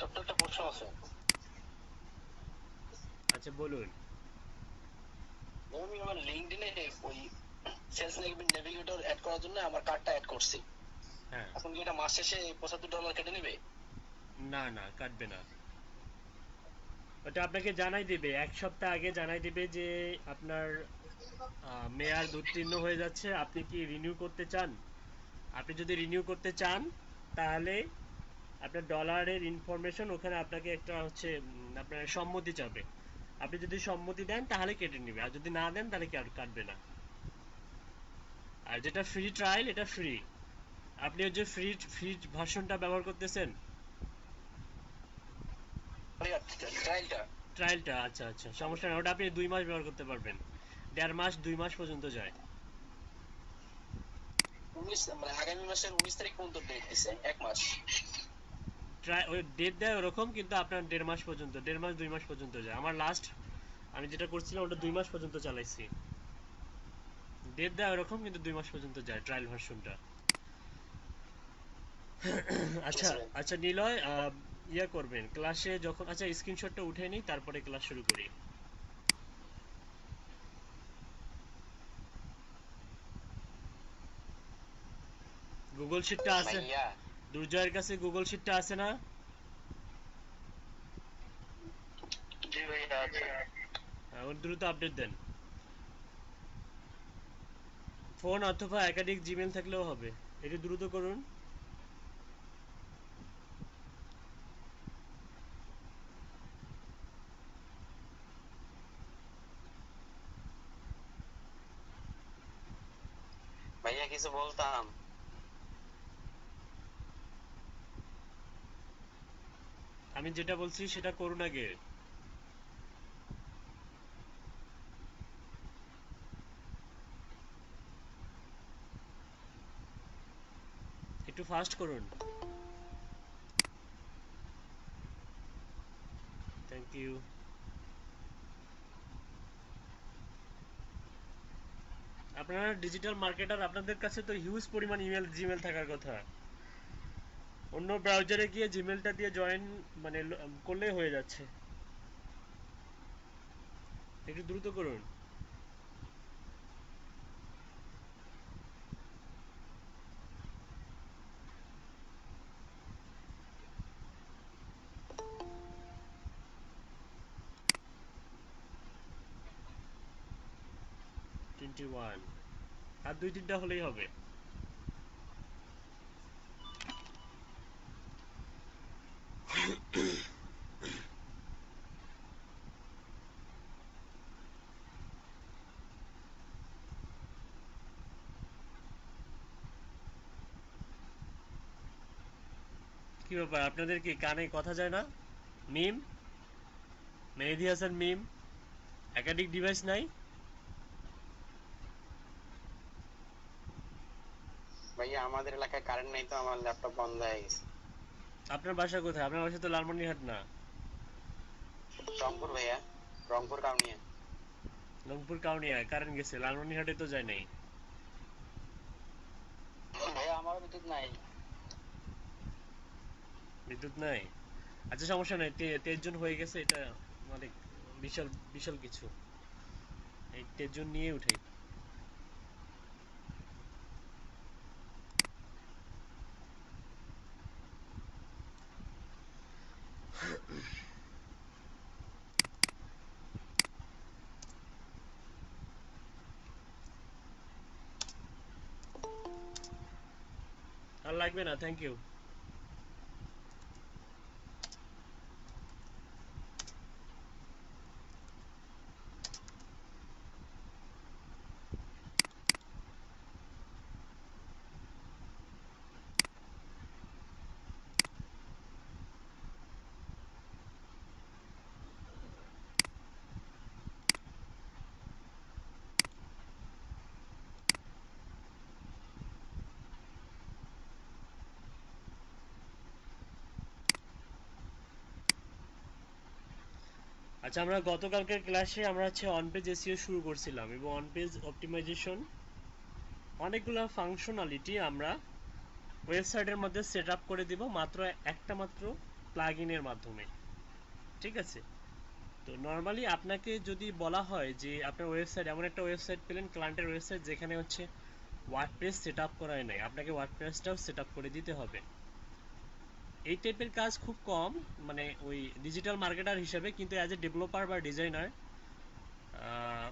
ছোট্ট একটা প্রশ্ন আছে। আচ্ছা বলুন। আমি আমার লিঙ্কডইনে ওই সেলস নেভিগেটর অ্যাড করার জন্য আমার কার্ডটা অ্যাড করছি। হ্যাঁ। এখন কি এটা মাস শেষে $75 কেটে নেবে? না না, কাটবে না। ওটা আপনাকে জানাই দিবে, এক সপ্তাহ আগে জানাই দিবে যে আপনার মেয়াদ উত্তীর্ণ হয়ে যাচ্ছে, আপনি কি রিনিউ করতে চান। আপনি যদি রিনিউ করতে চান তাহলে আপনার ডলারের ইনফরমেশন ওখানে আপনাকে একটা হচ্ছে আপনার সম্মতি চাবে। আপনি যদি সম্মতি দেন তাহলে কেটে নেবে, আর যদি না দেন তাহলে কাটবে না। আর যেটা ফ্রি ট্রায়াল, এটা ফ্রি। আপনি ওই যে ফ্রি ফ্রি ভার্সনটা ব্যবহার করতেছেন, ট্রায়ালটা ট্রায়ালটা। আচ্ছা আচ্ছা, সমস্যা নেই, ওটা আপনি 2 মাস ব্যবহার করতে পারবেন। 1.5 মাস 2 মাস পর্যন্ত যায়। 19 মানে আগামী মাসের 19 তারিখ পর্যন্ত ডেট দিছে, এক মাস। ট্রাই ওই ডেট দেয় ওরকম, কিন্তু আপনার 1.5 মাস পর্যন্ত, 1.5 মাস 2 মাস পর্যন্ত যায়। আমার লাস্ট আমি যেটা করছিলাম ওটা 2 মাস পর্যন্ত চালাইছি। ডেট দেয় ওরকম, কিন্তু 2 মাস পর্যন্ত যায় ট্রায়াল ভার্সনটা। ঠিক আচ্ছা আছে ভাই। আচ্ছা নিলয়, ইয়া করবেন ক্লাসে যখন, আচ্ছা স্ক্রিনশটটা উঠে নিই তারপরে ক্লাস শুরু করি। গুগল শিটটা আছে? ভাইয়া, দুর্জয়ের কাছে গুগল শিটটা আছে না? জি ভাইয়া আছে। ওর দ্রুত আপডেট দেন। ফোন অথবা একাধিক জিমেল থাকলেও হবে, একটু দ্রুত করুন। ভাইয়া কিছু বলতাম। আমি যেটা বলছি সেটা করুন আগে। একটু ফাস্ট করুন। Thank you. আপনারা ডিজিটাল মার্কেটার, আপনাদের কাছে তো হিউজ পরিমাণ ইমেল জিমেল থাকার কথা। অন্য ব্রাউজারে গিয়ে জিমেলটা দিয়ে জয়েন মানে করলেই হয়ে যাচ্ছে। একটু দ্রুত করুন। 21, আর 2-3টা হলেই হবে। কি ব্যাপার, আপনাদের কি কানে কথা যায় না? মিম, মেহেদি হাসান মিম, একাধিক ডিভাইস নাই? ভাইয়া আমাদের এলাকায় কারেন্ট নেই তো, আমার ল্যাপটপ বন্ধ হয়ে গেছে। আপনার বাসা কোথায়? আপনার বাসা তো লালমনিরহাট না। রংপুর ভাইয়া, রংপুর কাউনিয়া। রংপুর কাউনিয়ায় কারেন্ট গেছে, লালমনিরহাটে তো যায় নাই। ভাইয়া আমার বিদ্যুৎ নাই। বিদ্যুৎ নাই? আচ্ছা সমস্যা নাই, 23 জন হয়ে গেছে, এটা মানে বিশাল বিশাল কিছু। এই 23 জন নিয়ে উঠাই। আর লাগবে না, থ্যাংক ইউ। আচ্ছা, আমরা গতকালকের ক্লাসে আমরা হচ্ছে অন পেজ এসইও শুরু করছিলাম এবং অন পেজ অপটিমাইজেশন অনেকগুলো ফাংশনালিটি আমরা ওয়েবসাইটের মধ্যে সেট আপ করে দিব মাত্র একটা মাত্র প্লাগইনের মাধ্যমে। ঠিক আছে, তো নর্মালি আপনাকে যদি বলা হয় যে আপনার ওয়েবসাইট, এমন একটা ওয়েবসাইট পেলেন, ক্লায়েন্টের ওয়েবসাইট যেখানে হচ্ছে ওয়ার্ডপ্রেস সেট আপ করাই নাই, আপনাকে ওয়ার্ডপ্রেসটাও সেট আপ করে দিতে হবে। এই টাইপের কাজ খুব কম, মানে ওই ডিজিটাল মার্কেটার হিসেবে, কিন্তু অ্যাজ এ ডেভেলপার বা ডিজাইনার,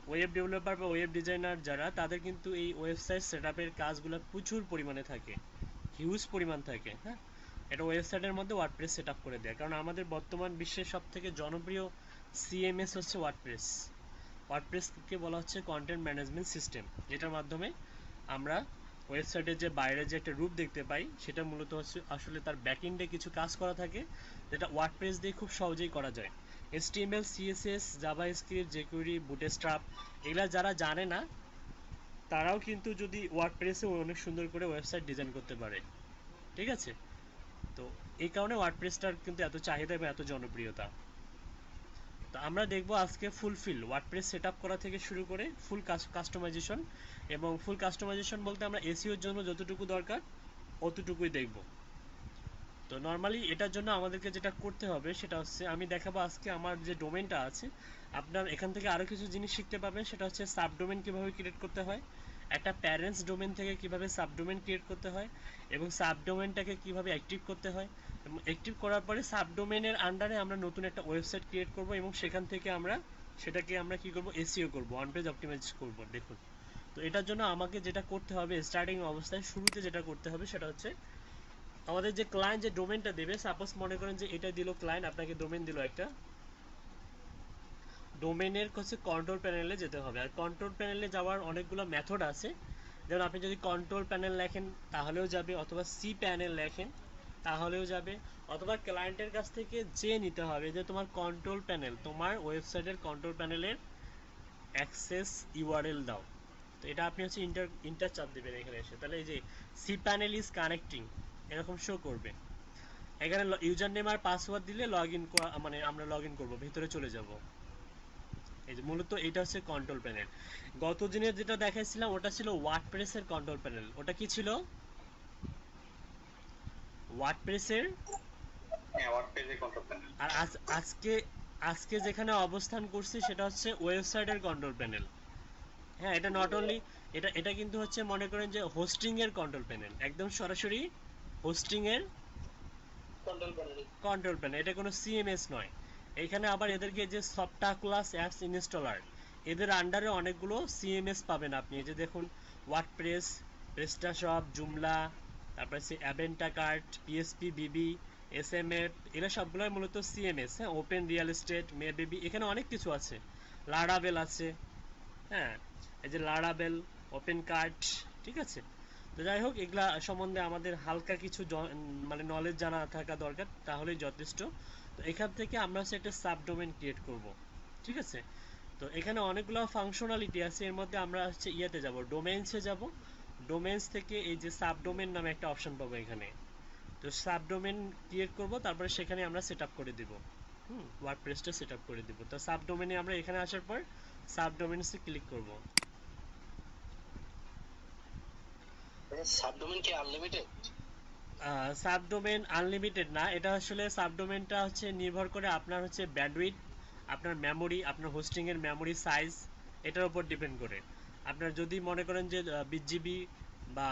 ওয়েব ডেভেলপার বা ওয়েব ডিজাইনার যারা, তাদের কিন্তু এই ওয়েবসাইট সেট আপের কাজগুলো প্রচুর পরিমাণে থাকে, হিউজ পরিমাণ থাকে। হ্যাঁ, এটা ওয়েবসাইটের মধ্যে ওয়ার্ডপ্রেস সেট আপ করে দেয়, কারণ আমাদের বর্তমান বিশ্বের সব থেকে জনপ্রিয় সিএমএস হচ্ছে ওয়ার্ডপ্রেস। ওয়ার্ডপ্রেসকে বলা হচ্ছে কন্টেন্ট ম্যানেজমেন্ট সিস্টেম, যেটার মাধ্যমে আমরা ওয়েবসাইটের যে বাইরে যে একটা রূপ দেখতে পাই, সেটা মূলত হচ্ছে আসলে তার ব্যাকএন্ডে কিছু কাজ করা থাকে, যেটা ওয়ার্ডপ্রেস দিয়ে খুব সহজেই করা যায়। HTML, CSS, JavaScript, jQuery, bootstrap, এগুলা যারা জানে না তারাও কিন্তু যদি ওয়ার্ডপ্রেসে অনেক সুন্দর করে ওয়েবসাইট ডিজাইন করতে পারে। ঠিক আছে, তো এই কারণে ওয়ার্ডপ্রেসটার কিন্তু এত চাহিদা এবং এত জনপ্রিয়তা। তো আমরা দেখব আজকে ফুলফিল ওয়ার্ডপ্রেস সেটআপ করা থেকে শুরু করে ফুল কাস্টমাইজেশন, এবং ফুল কাস্টমাইজেশন বলতে আমরা এসইওর জন্য যতটুকু দরকার অতটুকুই দেখব। তো নর্মালি এটার জন্য আমাদেরকে যেটা করতে হবে সেটা হচ্ছে, আমি দেখাবো আজকে আমার যে ডোমেনটা আছে, আপনার এখান থেকে আরও কিছু জিনিস শিখতে পাবেন। সেটা হচ্ছে সাবডোমেন কীভাবে ক্রিয়েট করতে হয়, একটা প্যারেন্টস ডোমেন থেকে কিভাবে সাবডোমেন ক্রিয়েট করতে হয়, এবং সাবডোমেনটাকে কিভাবে অ্যাক্টিভ করতে হয়, এবং অ্যাক্টিভ করার পরে সাবডোমেনের আন্ডারে আমরা নতুন একটা ওয়েবসাইট ক্রিয়েট করব, এবং সেখান থেকে আমরা সেটাকে আমরা কি করব, এসইও করব, ওয়ান পেজ অপটিমাইজ করব। দেখুন, তো এটার জন্য আমাকে যেটা করতে হবে, স্টার্টিং অবস্থায় শুরুতে যেটা করতে হবে সেটা হচ্ছে, আমাদের যে ক্লায়েন্ট যে ডোমেনটা দেবে, সাপোজ মনে করেন যে এটা দিল ক্লায়েন্ট, আপনাকে ডোমেন দিল একটা, ডোমেনের হচ্ছে কন্ট্রোল প্যানেলে যেতে হবে। আর কন্ট্রোল প্যানেলে যাওয়ার অনেকগুলো মেথড আছে, যেমন আপনি যদি কন্ট্রোল প্যানেল লেখেন তাহলেও যাবে, অথবা সি প্যানেল লেখেন তাহলেও যাবে, অথবা ক্লায়েন্টের কাছ থেকে যে নিতে হবে যে তোমার কন্ট্রোল প্যানেল, তোমার ওয়েবসাইটের কন্ট্রোল প্যানেলের অ্যাক্সেস ইউআরএল দাও। তো এটা আপনি হচ্ছে ইন্টার চাপ দেবেন এখানে এসে, তাহলে এই যে সি প্যানেল ইজ কানেক্টিং এরকম শো করবে। এখানে ইউজার নেম আর পাসওয়ার্ড দিলে লগ ইন করা, মানে আমরা লগ ইন করবো, ভিতরে চলে যাব। এই যে মূলত এটা হচ্ছে কন্ট্রোল প্যানেল। গত দিনের যেটা দেখাইছিলাম ওটা ছিল ওয়ার্ডপ্রেসের কন্ট্রোল প্যানেল। ওটা কি ছিল? ওয়ার্ডপ্রেসের। আর আজকে আজকে যেখানে অবস্থান করছি সেটা হচ্ছে ওয়েবসাইটের কন্ট্রোল প্যানেল। হ্যাঁ, এটা নট অনলি, এটা এটা কিন্তু হচ্ছে মনে করেন যে হোস্টিং এর কন্ট্রোল প্যানেল, একদম সরাসরি হোস্টিং এর কন্ট্রোল প্যানেল, এটা কোনো সিএমএস নয়। এখানে আবার এদেরকে যে সফটা ক্লাস অ্যাপস ইনস্টলার, এদের আন্ডারে অনেকগুলো সিএমএস পাবেন আপনি। এই যে দেখুন, ওয়ার্ডপ্রেস, প্রেস্টাশপ, জুমলা, তারপরে হচ্ছে অ্যাভেন্টা কার্ট, পিএসপি বিবি, এসএমএফ, এরা সবগুলোই মূলত সিএমএস। হ্যাঁ, ওপেন রিয়েল এস্টেট, মে বেবি, এখানে অনেক কিছু আছে, লারাবেল আছে। হ্যাঁ, এই যে লারাবেল, ওপেন কার্ট, ঠিক আছে। তো যাই হোক, এগুলা সম্বন্ধে আমাদের হালকা কিছু মানে নলেজ জানা থাকা দরকার, তাহলেই যথেষ্ট। তো এখান থেকে আমরা হচ্ছে একটা সাবডোমেন ক্রিয়েট করব। ঠিক আছে, তো এখানে অনেকগুলো ফাংশনালিটি আছে, এর মধ্যে আমরা হচ্ছে ইয়েতে যাব, ডোমেইনসে যাব। ডোমেইনস থেকে এই যে সাবডোমেন নামে একটা অপশন পাবো এখানে, তো সাবডোমেন ক্রিয়েট করব, তারপরে সেখানে আমরা সেট আপ করে দিব। ওয়ার্ডপ্রেসটা সেট আপ করে দিব। তো সাবডোমেনে আমরা এখানে আসার পর সাবডোমেনসে ক্লিক করব। সাবডোমেন কি আনলিমিটেড? সাবডোমেন আনলিমিটেড না, এটা আসলে সাবডোমেনটা হচ্ছে নির্ভর করে আপনার হচ্ছে ব্যান্ডউইথ, আপনার মেমোরি, আপনার হোস্টিং এর মেমোরি সাইজ, এটার উপর ডিপেন্ড করে। আপনার যদি মনে করেন যে 20 GB বা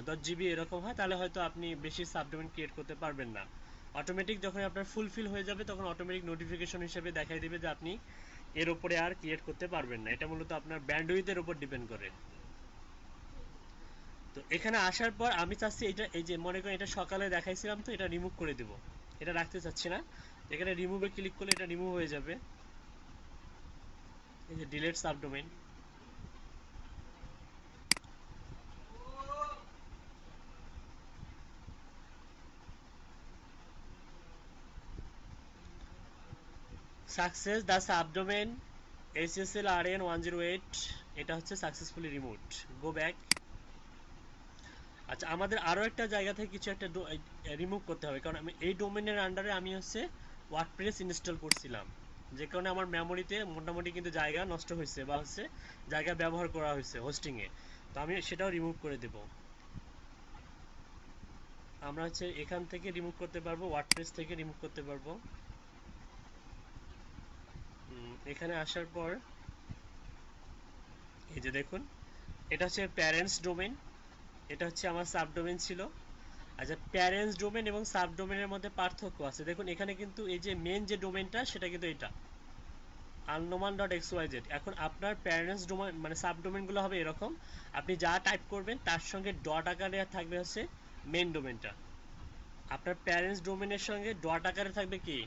10 GB এরকম হয়, তাহলে হয়তো আপনি বেশি সাবডোমেন ক্রিয়েট করতে পারবেন না। অটোমেটিক যখন আপনার ফুলফিল হয়ে যাবে, তখন অটোমেটিক নোটিফিকেশন হিসেবে দেখাই দিবে যে আপনি এর উপরে আর ক্রিয়েট করতে পারবেন না। এটা মূলত আপনার ব্যান্ডউইথের উপর ডিপেন্ড করে। তো এখানে আসার পর আমি চাচ্ছি এটা, এই যে মনে করেন এটা সকালে দেখাইছিলাম, তো এটা রিমুভ করে দিব, এটা রাখতে চাচ্ছি না। এখানে রিমুভে ক্লিক করলে এটা রিমুভ হয়ে যাবে। এই যে delete subdomain, success the subdomain SSLRN108, এটা হচ্ছে সাকসেসফুলি রিমুভড। Go back. আচ্ছা, আমাদের আরও একটা জায়গা থেকে কিছু একটা রিমুভ করতে হবে, কারণ আমি এই ডোমেনের আন্ডারে আমি হচ্ছে ওয়ার্ডপ্রেস ইনস্টল করছিলাম, যে কারণে আমার মেমোরিতে মোটামুটি কিন্তু জায়গা নষ্ট হয়েছে, বা হচ্ছে জায়গা ব্যবহার করা হয়েছে হোস্টিংয়ে। তো আমি সেটাও রিমুভ করে দেব। আমরা হচ্ছে এখান থেকে রিমুভ করতে পারবো, ওয়ার্ডপ্রেস থেকে রিমুভ করতে পারবো। এখানে আসার পর এই যে দেখুন, এটা হচ্ছে প্যারেন্টস ডোমেন, এটা হচ্ছে আমার সাবডোমেন ছিল। আচ্ছা, প্যারেন্টস ডোমেন এবং সাবডোমেনের মধ্যে পার্থক্য আছে। দেখুন এখানে কিন্তু এই যে মেন যে ডোমেনটা সেটা কিন্তু এটা alnoman.xyz। এখন আপনার প্যারেন্টস ডোমেন মানে সাবডোমেনগুলো হবে এরকম, আপনি যা টাইপ করবেন তার সঙ্গে ডট আকারে থাকবে হচ্ছে মেন ডোমেনটা। আপনার প্যারেন্টস ডোমেনের সঙ্গে ডট আকারে থাকবে কি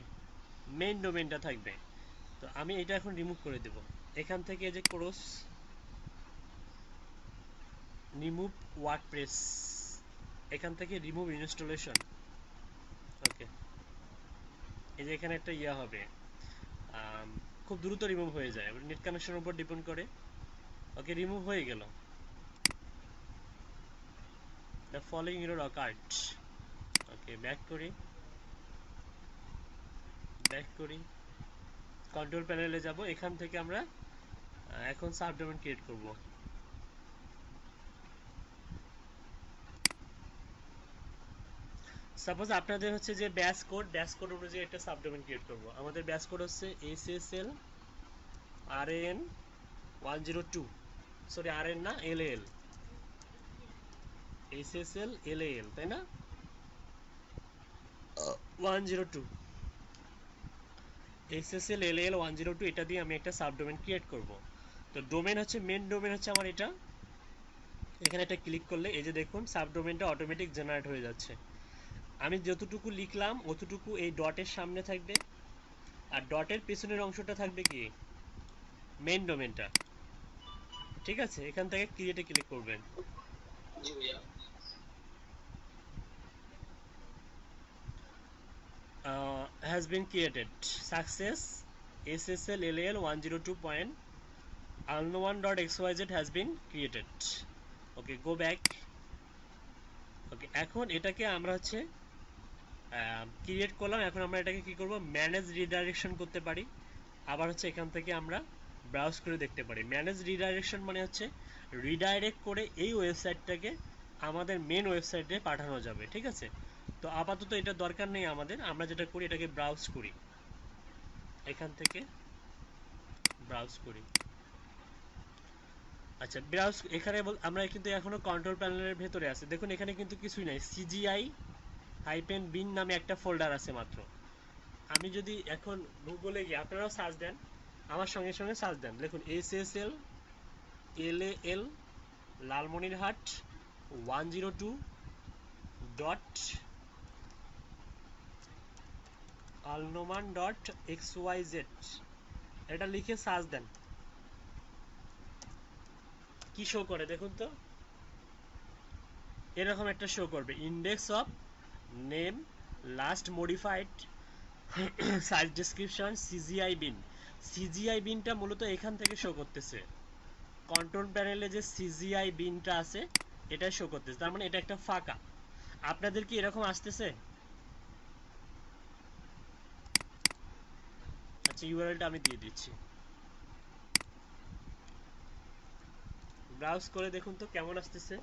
মেইন ডোমেনটা থাকবে। তো আমি এটা এখন রিমুভ করে দেব। এখান থেকে এই যে ক্রস রিমুভ ওয়ার্ডপ্রেস, এখান থেকে রিমুভ ইনস্টলেশন। ওকে, এই যে এখানে একটা ইয়া হবে, খুব দ্রুত রিমুভ হয়ে যায়, নেট কানেকশনের উপর ডিপেন্ড করে। ওকে, রিমুভ হয়ে গেল। The following error occurred. Okay, back করি, কন্ট্রোল প্যানেলে যাব। এখান থেকে আমরা এখন সাবডোমেন ক্রিয়েট করব। সাপোজ আপনাদের হচ্ছে যে ব্যাস কোড অনুযায়ী একটা সাবডোমেন ক্রিয়েট করব। আমাদের ব্যাস কোড হচ্ছে SSL RAN 102, সরি RN না, LAL, SSL LAL, তাই না, 102, SSL LAL 102, এটা দিয়ে আমি একটা সাবডোমেন ক্রিয়েট করব। তো ডোমেন হচ্ছে, মেন ডোমেন হচ্ছে আমার এটা। এখানে একটা ক্লিক করলে এই যে দেখুন সাবডোমেনটা অটোমেটিক জেনারেট হয়ে যাচ্ছে। আমি যতটুকু লিখলাম অতটুকু এই ডটের সামনে থাকবে, আর ডটের পেছনের অংশটা থাকবে কি মেন ডোমেনটা। ঠিক আছে, এখান থেকে ক্রিয়েটে ক্লিক করবেন। জি ভাইয়া। Has been created success, SSL LAL 102.alno1.xyz has been created. Okay, go back. Okay, এখন এটাকে আমরা হচ্ছে ক্রিয়েট করলাম। এখন আমরা এটাকে কি করব, ম্যানেজ রিডাইরেকশন করতে পারি। আবার হচ্ছে এখান থেকে আমরা ব্রাউজ করে দেখতে পারি। ম্যানেজ রিডাইরেকশন মানে হচ্ছে রিডাইরেক্ট করে এই ওয়েবসাইটটাকে আমাদের মেন ওয়েবসাইটে পাঠানো যাবে। ঠিক আছে, তো আপাতত এটা দরকার নেই আমাদের। আমরা যেটা করি, এটাকে ব্রাউজ করি, এখান থেকে ব্রাউজ করি। আচ্ছা, ব্রাউজ এখানে আমরা কিন্তু এখনো কন্ট্রোল প্যানেলের ভেতরে আছে। দেখুন এখানে কিন্তু কিছুই নাই, CGI-bin নামে একটা ফোল্ডার আছে মাত্র। আমি যদি এখন গুগলে গিয়ে, আপনারাও সার্চ দেন, আমার সঙ্গে সঙ্গে সার্চ দেন, দেখুন SSL LAL Lalmonirhat 102 dot alnoman dot xyz, এটা লিখে সার্চ দেন, কি শো করে দেখুন তো। এরকম একটা শো করবে, index of name, last modified, size description, CGI বিনটা মূলত এখান থেকে শো করতেছে। কন্ট্রোল প্যানেলে যে CGI বিনটা আছে এটা শো করতেছে, তার মানে এটা একটা ফাঁকা। আপনাদের কি এরকম আসতেছে? আচ্ছা, ইউআরএলটা আমি দিয়ে দিচ্ছি, ব্রাউজ করে দেখুন তো কেমন আসতেছে।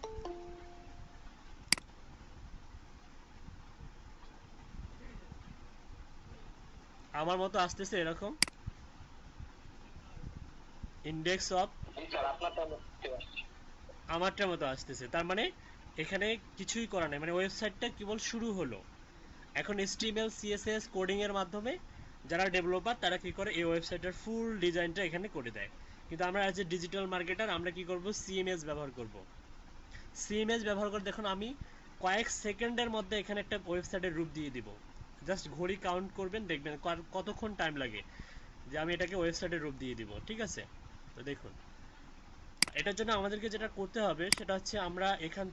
আমার মতো আসতেছে এরকম, ইন্ডেক্স অফ, আমারটার মতো আসতেছে। তার মানে এখানে কিছুই করা নেই, মানে ওয়েবসাইটটা কেবল শুরু হলো। এখন HTML CSS কোডিং এর মাধ্যমে যারা ডেভেলপার তারা কি করে, এই ওয়েবসাইটের ফুল ডিজাইনটা এখানে করে দেয়। কিন্তু আমরা অ্যাজ এ ডিজিটাল মার্কেটার আমরা কি করব, CMS ব্যবহার করব। CMS ব্যবহার করে দেখুন আমি কয়েক সেকেন্ডের মধ্যে এখানে একটা ওয়েবসাইটের রূপ দিয়ে দিব। জাস্ট ঘড়ি কাউন্ট করবেন, দেখবেন কতক্ষণ টাইম লাগে যে আমি এটাকে ওয়েবসাইটের রূপ দিয়ে দিব। ঠিক আছে, তো দেখুন এটার জন্য আমাদেরকে যেটা করতে হবে সেটা হচ্ছে আমরা এখান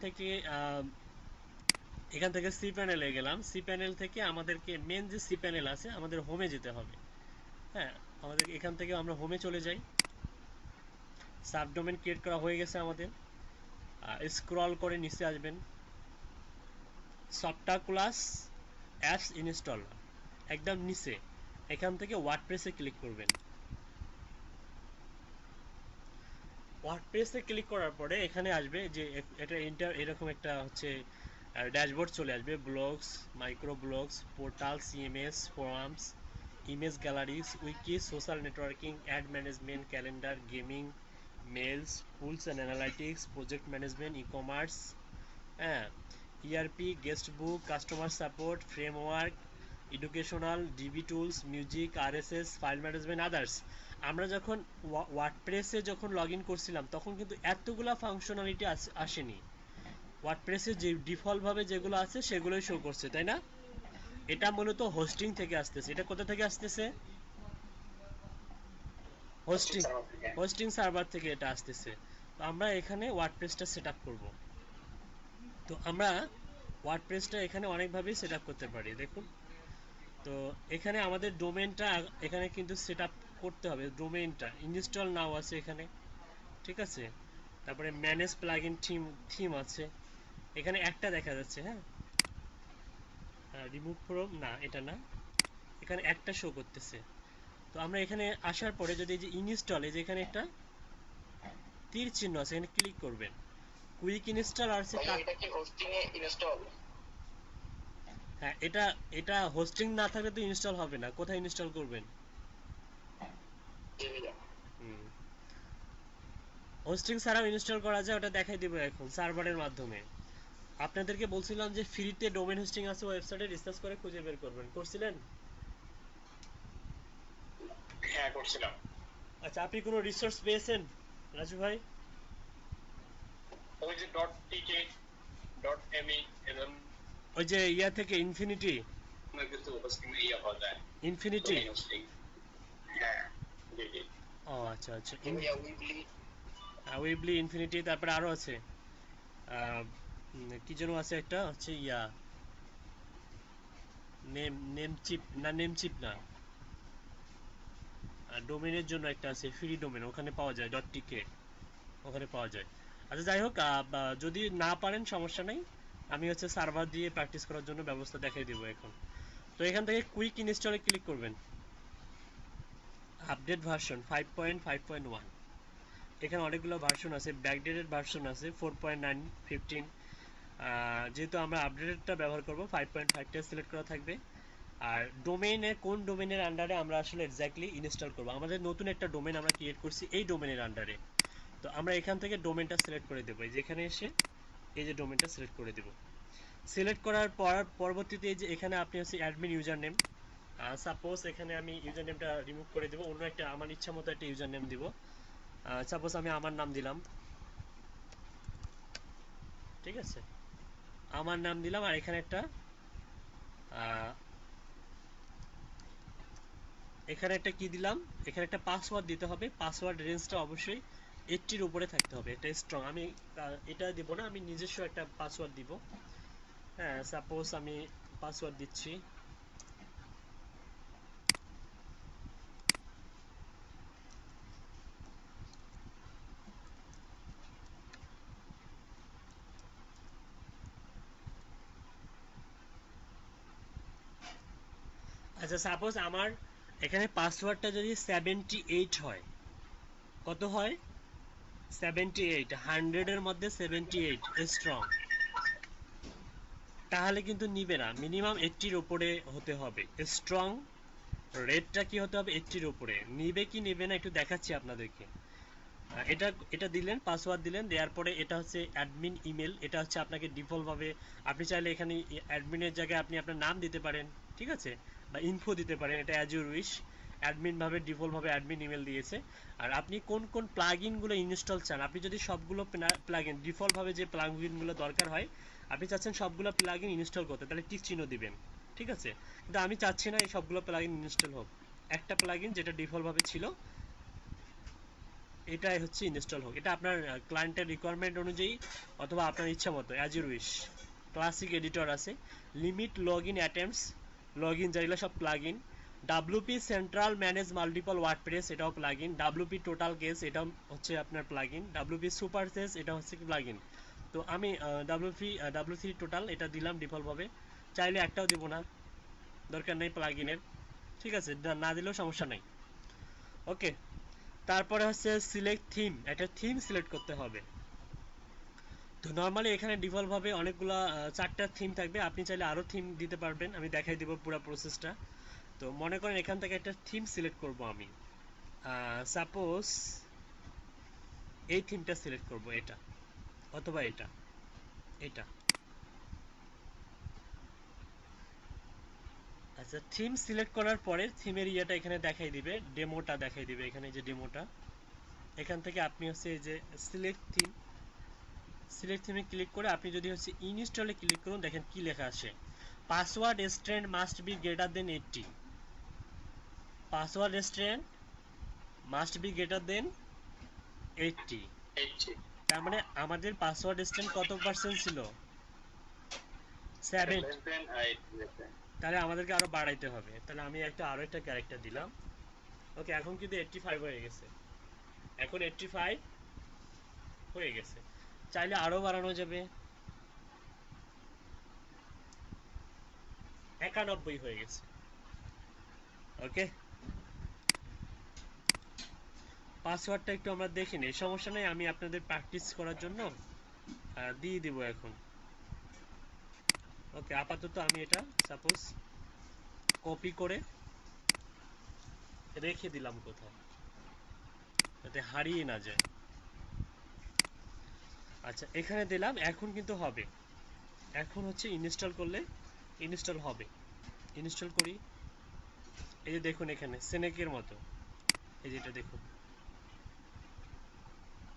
থেকে সি প্যানেলে গেলাম। সি প্যানেল থেকে আমাদেরকে মেন যে সি প্যানেল আছে আমাদের হোমে যেতে হবে। হ্যাঁ, আমাদের এখান থেকে আমরা হোমে চলে যাই। সাবডোমেন ক্রিয়েট করা হয়ে গেছে আমাদের। স্ক্রল করে নিচে আসবেন, সফটওয়্যার ক্লাস অ্যাপস ইনস্টল, একদম নিচে এখান থেকে ওয়ার্ডপ্রেসে ক্লিক করবেন। ওয়ার্ডপ্রেসে ক্লিক করার পরে এখানে আসবে যে এটা এরকম একটা হচ্ছে ড্যাশবোর্ড চলে আসবে। Blogs, micro blogs, portal, CMS, forums, image galleries, wiki, social networking, ad management, calendar, gaming, mails, tools and analytics, project management, e commerce, হ্যাঁ, ERP, guest book, customer support, framework, educational, DB tools, music, RSS, file management, others. আমরা যখন ওয়ার্ডপ্রেসে যখন log in করছিলাম তখন কিন্তু এতগুলা functionality আসেনি। ওয়ার্ডপ্রেসে যে ডিফল্টভাবে যেগুলো আছে সেগুলোই শো করছে, তাই না? এটা মূলত হোস্টিং থেকে আসতেছে। এটা কোথা থেকে আসতেছে? হোস্টিং হোস্টিং সার্ভার থেকে। হোস্টিং সার্ভার থেকে এটা আসতেছে। তো আমরা এখানে ওয়ার্ডপ্রেসটা সেট আপ করবো। তো আমরা ওয়ার্ডপ্রেসটা এখানে অনেকভাবেই সেট আপ করতে পারি, দেখুন। তো এখানে আমাদের ডোমেনটা এখানে কিন্তু সেট আপ করতে হবে। ডোমেনটা ইনস্টল নাও আছে এখানে, ঠিক আছে। তারপরে ম্যানেজ প্লাগইন থিম আছে এখানে একটা দেখা যাচ্ছে, হ্যাঁ। রিমুভ ফ্রম, না এটা না, এখানে একটা শো করতেছে। তো আমরা এখানে আসার পরে যদি এই যে ইনস্টল, এই যে এখানে একটা তীর চিহ্ন আছে, এখানে ক্লিক করবেন। কুইক ইনস্টল আর আছে। ভাইয়া এটা কি হোস্টিং এ ইনস্টল? হ্যাঁ, এটা এটা হোস্টিং না থাকলে তো ইনস্টল হবে না। কোথায় ইনস্টল করবেন? জি ভাইয়া। হোস্টিং ছাড়াও ইনস্টল করা যায়, ওটা দেখাই দিব এখন সার্ভারের মাধ্যমে। আপনাদেরকে বলছিলাম যে ফ্রিতে ডোমেন হোস্টিং আছে, ওয়েবসাইটে রিসার্চ করে খুঁজে বের করবেন। করছিলেন? হ্যাঁ করছিলাম। আচ্ছা, আপনি কোনো রিসোর্স পেয়েছেন রাজু ভাই? ওই যে .tk .me এরকম ওই যে ইয়া থেকে ইনফিনিটি, কিছু হোস্টিং এ ইয়া পাওয়া যায়। ইনফিনিটি। Domain hosting. হ্যাঁ জি জি। ও আচ্ছা আচ্ছা, ভাইয়া উইবলি। উইবলি, ইনফিনিটি, তারপরে আরো আছে কি যেন আছে একটা হচ্ছে ইয়া, নেম চিপ না, ডোমেনের জন্য একটা আছে ফ্রি ডোমেন, ওখানে পাওয়া যায় .tk, ওখানে পাওয়া যায়। আচ্ছা যাই হোক, যদি না পারেন সমস্যা নাই, আমি হচ্ছে সার্ভার দিয়ে প্র্যাকটিস করার জন্য ব্যবস্থা দেখাই দিব এখন। তো এখান থেকে কুইক ইনস্টলে ক্লিক করবেন। আপডেট ভার্সন 5.5.1, এখানে অনেকগুলো ভার্সন আছে, ব্যাকডেটেড ভার্সন আছে 4.9, 15। যেহেতু আমরা আপডেটেডটা ব্যবহার করব, 5.5টা সিলেক্ট করা থাকবে। আর ডোমেইনে কোন ডোমেইনের আন্ডারে আমরা আসলে এক্স্যাক্টলি ইনস্টল করব, আমাদের নতুন একটা ডোমেইন আমরা ক্রিয়েট করছি এই ডোমেইনের আন্ডারে। তো আমরা এখান থেকে ডোমেইনটা সিলেক্ট করে দেবো, যেখানে এসে এই যে ডোমেইনটা সিলেক্ট করে দেব। সিলেক্ট করার পর পরবর্তীতে এই যে এখানে আপনি হচ্ছে অ্যাডমিন ইউজার নেম, সাপোজ এখানে আমি ইউজার নেমটা রিমুভ করে দেবো, অন্য একটা আমার ইচ্ছা মতো একটা ইউজার নেম দিব। সাপোজ আমি আমার নাম দিলাম, ঠিক আছে, আমার নাম দিলাম। আর এখানে একটা কি দিলাম, এখানে একটা পাসওয়ার্ড দিতে হবে। পাসওয়ার্ড রেঞ্জটা অবশ্যই 80-র উপরে থাকতে হবে, এটা স্ট্রং। আমি এটা দিব না, আমি নিজস্ব একটা পাসওয়ার্ড দিব। হ্যাঁ, সাপোজ আমি পাসওয়ার্ড দিচ্ছি, আচ্ছা সাপোজ আমার এখানে পাসওয়ার্ডটা যদি 78 হয়, কত হয়? 78, 100-এর মধ্যে 78 স্ট্রং, তাহলে কিন্তু নিবে না। মিনিমাম 80-র উপরে হতে হবে স্ট্রং। রেটটা কি হতে হবে? 80-র উপরে। নিবে কি নিবে না একটু দেখাচ্ছি আপনাদেরকে। এটা এটা দিলেন, পাসওয়ার্ড দিলেন, দেওয়ার পরে এটা হচ্ছে অ্যাডমিন ইমেল। এটা হচ্ছে আপনাকে ডিফল্ট ভাবে, আপনি চাইলে এখানে অ্যাডমিনের জায়গায় আপনি আপনার নাম দিতে পারেন, ঠিক আছে, বা ইনফো দিতে পারেন, এটা অ্যাজ ইউর উইশ। অ্যাডমিন ভাবে ডিফল্ট ভাবে অ্যাডমিন ইমেল দিয়েছে। আর আপনি কোন কোন প্লাগইন গুলো ইনস্টল চান, আপনি যদি সবগুলো প্লাগইন ডিফল্ট ভাবে যে প্লাগইন গুলো দরকার হয় আপনি চাচ্ছেন সবগুলো প্লাগইন ইনস্টল করতে, তাহলে টিক চিহ্ন দিবেন, ঠিক আছে। কিন্তু আমি চাচ্ছি না এই সবগুলো প্লাগইন ইনস্টল হোক, একটা প্লাগইন যেটা ডিফল্ট ভাবে ছিল এটাই হচ্ছে ইনস্টল হোক। এটা আপনার ক্লায়েন্টের রিকোয়ারমেন্ট অনুযায়ী অথবা আপনার ইচ্ছা মতো, as your wish. Classic editor আছে, limit log in attempts, log in যেগুলো সব plug in. WP central manage multiple WordPress, এটাও plug in. WP total cache, এটাও হচ্ছে আপনার plug in. WP super cache, এটা হচ্ছে প্লাগ ইন। তো আমি ডাব্লিউ3 টোটাল এটা দিলাম ডিফল্টভাবে, চাইলে একটাও দিব না, দরকার নেই প্লাগ ইনের, ঠিক আছে, না দিলেও সমস্যা নেই। ওকে, তারপরে হচ্ছে সিলেক্ট থিম, একটা থিম সিলেক্ট করতে হবে। তো নর্মালি এখানে ডিফল্ট ভাবে অনেকগুলা 4টা থিম থাকবে, আপনি চাইলে আরো থিম দিতে পারবেন, আমি দেখাই দিব পুরো প্রসেসটা। তো মনে করেন এখান থেকে একটা থিম সিলেক্ট করব আমি, সাপোজ এই থিমটা সিলেক্ট করব, এটা অথবা এটা, এটা। আচ্ছা, থিম সিলেক্ট করার পরে থিমের ইয়েটা এখানে দেখাই দিবে, ডেমোটা দেখাই দিবে এখানে, যে ডেমোটা। এখান থেকে আপনি হচ্ছে এই যে সিলেক্ট থিম, সিলেক্ট থিমে ক্লিক করে আপনি যদি হচ্ছে ইনস্টলে ক্লিক করুন, দেখেন কি লেখা আসে, password strength must be greater than 80। Password strength must be greater than 80। তার মানে আমাদের পাসওয়ার্ড স্ট্রেন্থ কত পার্সেন্ট ছিল? 7। তাহলে আমাদেরকে আরো বাড়াইতে হবে, তাহলে আমি আরো একটা ক্যারেক্টার দিলাম। ওকে, এখন কিন্তু 85 হয়ে গেছে, এখন 85 হয়ে গেছে। চাইলে আরো বাড়ানো যাবে, 91 হয়ে গেছে। ওকে, পাসওয়ার্ডটা একটু আমরা দেখে নিই, সমস্যা নেই, আমি আপনাদের প্র্যাকটিস করার জন্য দিয়ে দিব এখন। ওকে, আপাতত আমি এটা সাপোজ কপি করে রেখে দিলাম কোথাও, যাতে হারিয়ে না যায়। আচ্ছা, এখানে দিলাম, এখন কিন্তু হবে, এখন হচ্ছে ইনস্টল করলে ইনস্টল হবে। ইনস্টল করি, এই যে দেখুন এখানে সেনেকের মতো, এই যে এটা দেখুন,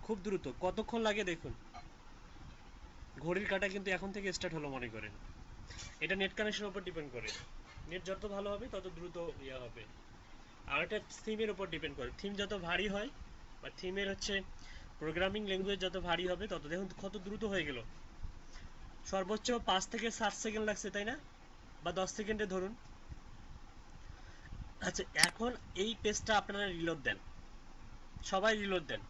খুব দ্রুত, কতক্ষণ লাগে দেখুন, ঘড়ির কাঁটা কিন্তু এখন থেকে স্টার্ট হলো মনে করেন। এটা নেট কানেকশনের উপর ডিপেন্ড করে, নেট যত ভালো হবে তত দ্রুত ইয়া হবে। আর এটা থিমের উপর ডিপেন্ড করে, থিম যত ভারী হয় বা থিমের হচ্ছে প্রোগ্রামিং ল্যাঙ্গুয়েজ যত ভারী হবে তত, দেখুন কত দ্রুত হয়ে গেল, সর্বোচ্চ 5 থেকে 7 সেকেন্ড লাগছে তাই না, বা 10 সেকেন্ডে ধরুন। আচ্ছা, এখন এই পেজটা আপনারা রিলোড দেন, সবাই রিলোড দেন।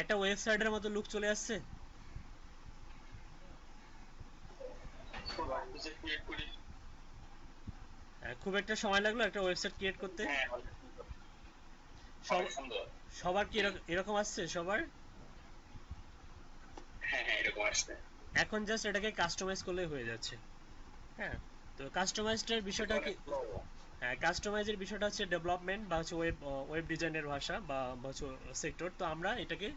একটা ওয়েবসাইটের মতো লুক চলে আসছে। খুব একটা সময় লাগলো একটা ওয়েবসাইট ক্রিয়েট করতে? সবার কি এরকম আসছে সবার? এখন জাস্ট এটাকে কাস্টমাইজ করলে হয়ে যাচ্ছে। হ্যাঁ, তো কাস্টমাইজের বিষয়টা কি, হ্যাঁ কাস্টমাইজের বিষয়টা হচ্ছে ডেভেলপমেন্ট বা হচ্ছে ওয়েব ডিজাইনের ভাষা বা হচ্ছে সেক্টর। তো আমরা এটাকে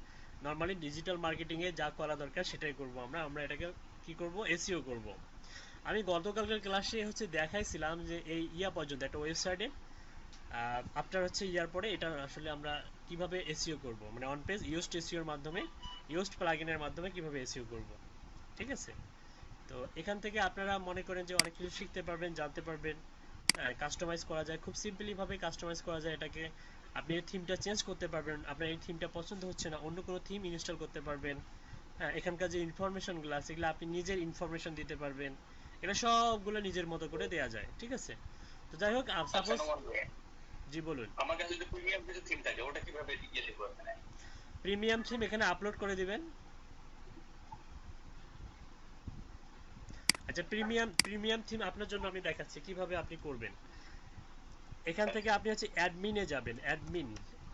নর্মালি ডিজিটাল মার্কেটিং এ যা করা দরকার সেটাই করব, আমরা এটাকে কি করব, এসইও করব। আমি গতকালকের ক্লাসে হচ্ছে দেখাইছিলাম যে এই ইয়া পর্যন্ত একটা ওয়েবসাইটে আফটার হচ্ছে ইয়ার পরে এটা আসলে আমরা কিভাবে এসইও করব, মানে অন পেজ ইউজড এসইওর মাধ্যমে, ইউজড প্লাগইনের মাধ্যমে কিভাবে এসইও করব। ঠিক আছে, তো এখান থেকে আপনারা মনে করেন যে অনেক কিছু শিখতে পারবেন, জানতে পারবেন। কাস্টমাইজ করা যায় খুব সিম্পলি ভাবে, কাস্টমাইজ করা যায় এটাকে। আপনি এই থিমটা চেঞ্জ করতে পারবেন, আপনার এই থিমটা পছন্দ হচ্ছে না, অন্য কোনো থিম ইনস্টল করতে পারবেন। হ্যাঁ, এখানকার যে ইনফরমেশনগুলো আছে এগুলো আপনি নিজের ইনফরমেশন দিতে পারবেন, এটা সবগুলো নিজের মতো করে দেয়া যায়। ঠিক আছে, তো যাই হোক, সাপোজ, জি বলুন। আমার কাছে যদি প্রিমিয়াম কিছু থিম থাকে ওটা কিভাবে ইয়ে দেব এখানে? প্রিমিয়াম থিম এখানে আপলোড করে দিবেন। আচ্ছা, প্রিমিয়াম থিম আপনার জন্য আমি দেখাচ্ছি কিভাবে আপনি করবেন। এখান থেকে আপনি হচ্ছে অ্যাডমিনে যাবেন,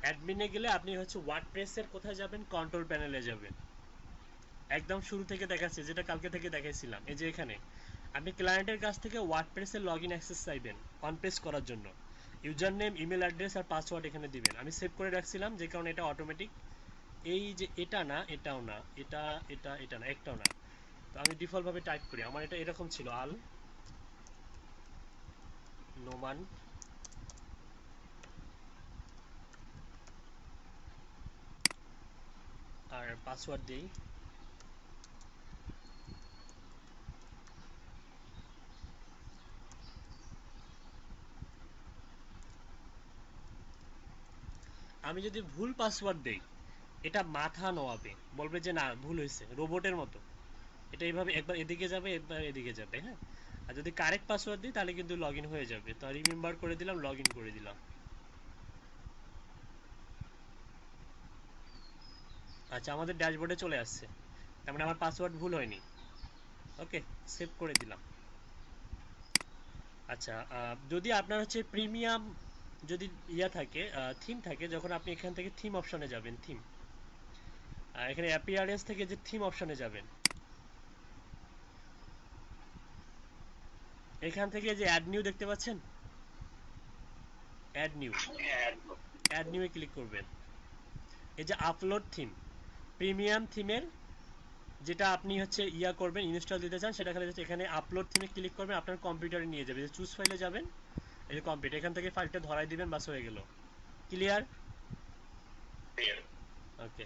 অ্যাডমিনে গেলে আপনি হচ্ছে ওয়ার্ডপ্রেসের কোথায় যাবেন, কন্ট্রোল প্যানেলে যাবেন। একদম শুরু থেকে দেখাচ্ছি, যেটা কালকে থেকে দেখাইছিলাম, এই যে এখানে আপনি ক্লায়েন্টের কাছ থেকে ওয়ার্ডপ্রেসের লগইন অ্যাক্সেস চাইবেন অন পেজ করার জন্য। ইউজার নেম, ইমেল অ্যাড্রেস আর পাসওয়ার্ড এখানে দিবেন। আমি সেভ করে রাখছিলাম যে কারণে এটা অটোমেটিক। এই যে এটা না, এটাও না, এটা না, একটাও না। তো আমি ডিফল্ট ভাবে টাইপ করি, আমার এটা এরকম ছিল, আল নোমান আর পাসওয়ার্ড দিই। আমি যদি ভুল পাসওয়ার্ড দেই, এটা মাথা নোয়াবে, বলবে যে না ভুল হয়েছে, রোবটের মতো। এটা এইভাবে একবার এদিকে যাবে, একবার এদিকে যাবে। হ্যাঁ, আর যদি কারেক্ট পাসওয়ার্ড দিই তাহলে কিন্তু লগ ইন হয়ে যাবে। তো রিমেম্বার করে দিলাম, লগ ইন করে দিলাম। আচ্ছা, আমাদের ড্যাশবোর্ডে চলে আসছে, তার মানে আমার পাসওয়ার্ড ভুল হয়নি। ওকে, সেভ করে দিলাম। আচ্ছা, যদি আপনার হচ্ছে প্রিমিয়াম যদি থাকে, থিম থাকে, যখন আপনি এখান থেকে থিম অপশনে যাবেন, থিম এখানে অ্যাপিয়ারেন্স থেকে যে থিম অপশনে যাবেন, এখান থেকে যে অ্যাড নিউ দেখতে পাচ্ছেন, অ্যাড নিউ, হ্যাঁ, অ্যাড নিউ এ ক্লিক করবেন। এই যে আপলোড থিম, প্রিমিয়াম থিমের যেটা আপনি হচ্ছে করবেন, ইনস্টল দিতে চান, সেটা খালি এখানে আপলোড থিমে ক্লিক করবেন, আপনার কম্পিউটারে নিয়ে যাবে। যে চুজ ফাইলে যাবেন, এই যে কম্পিউটার, এখান থেকে ফাইলটা ধরাই দিবেন, বাস হয়ে গেল। ক্লিয়ার? ওকে।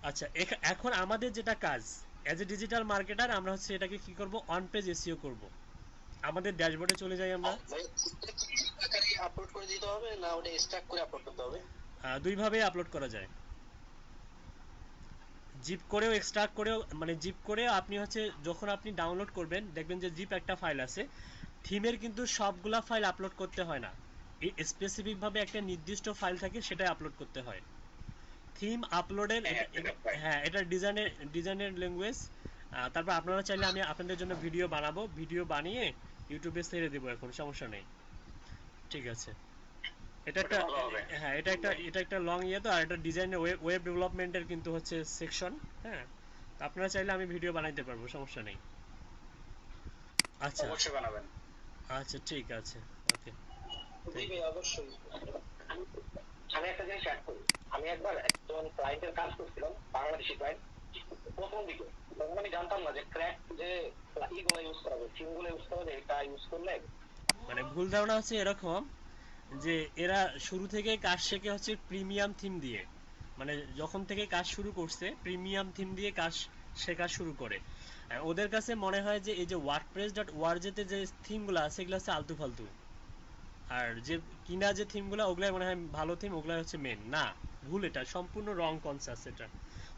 আচ্ছা, এখন আমাদের যেটা কাজ, অ্যাজ এ ডিজিটাল মার্কেটার, আমরা হচ্ছে এটাকে কি করব, অন পেজ এসইও করব। আমাদের ড্যাশবোর্ডে চলে যাই আমরা। আপলোড করে দিতে হবে না ওটা স্ট্যাক করে আপলোড করতে হবে? দুইভাবেই আপলোড করা যায়, জিপ করেও, এক্সট্রাক্ট করেও। মানে জিপ করে আপনি হচ্ছে যখন আপনি ডাউনলোড করবেন, দেখবেন যে জিপ একটা ফাইল আছে। থিমের কিন্তু সবগুলা ফাইল আপলোড করতে হয় না, এই স্পেসিফিকভাবে একটা নির্দিষ্ট ফাইল থাকে, সেটাই আপলোড করতে হয়। থিম আপলোডের, হ্যাঁ, এটা ডিজাইনের ল্যাঙ্গুয়েজ। তারপর আপনারা চাইলে আমি আপনাদের জন্য ভিডিও বানাবো, ভিডিও বানিয়ে ইউটিউবে ছেড়ে দেবো, এখন সমস্যা নেই। ঠিক আছে, এটা একটা, হ্যাঁ, এটা একটা লং তো। আর এটা ডিজাইনের ওয়েব ডেভেলপমেন্টের কিন্তু হচ্ছে সেকশন। হ্যাঁ, আপনারা চাইলে আমি ভিডিও বানাইতে পারবো, সমস্যা নেই। আচ্ছা, অবশ্যই বানাবেন। আচ্ছা, ঠিক আছে, ওকে। জি ভাই, অবশ্যই। আমি একটা জিনিস অ্যাড করি। আমি একবার একজন ক্লায়েন্টের কাজ করছিলাম, বাংলাদেশি ক্লায়েন্ট। প্রথম দিকে তখন আমি জানতাম না যে ক্র্যাক যে ইগুলো ইউজ করা যায়, সিমগুলো ইউজ করা যায়, এটা ইউজ করলে মানে ভুল ধারণা হচ্ছে এরকম যে এরা শুরু থেকে কাজ শেখে হচ্ছে প্রিমিয়াম থিম দিয়ে। মানে যখন থেকে কাজ শুরু করছে, প্রিমিয়াম থিম দিয়ে কাজ শেখা শুরু করে। ওদের কাছে মনে হয় যে এই যে wordpress.org তে যে থিমগুলো আছে, এগুলো হচ্ছে আলতু ফালতু। আর যে কিনা যে থিমগুলো, ওগুলাই মনে হয় ভালো থিম, ওগুলাই হচ্ছে মেন। না, ভুল, এটা সম্পূর্ণ রং কনসেপ্ট। এটা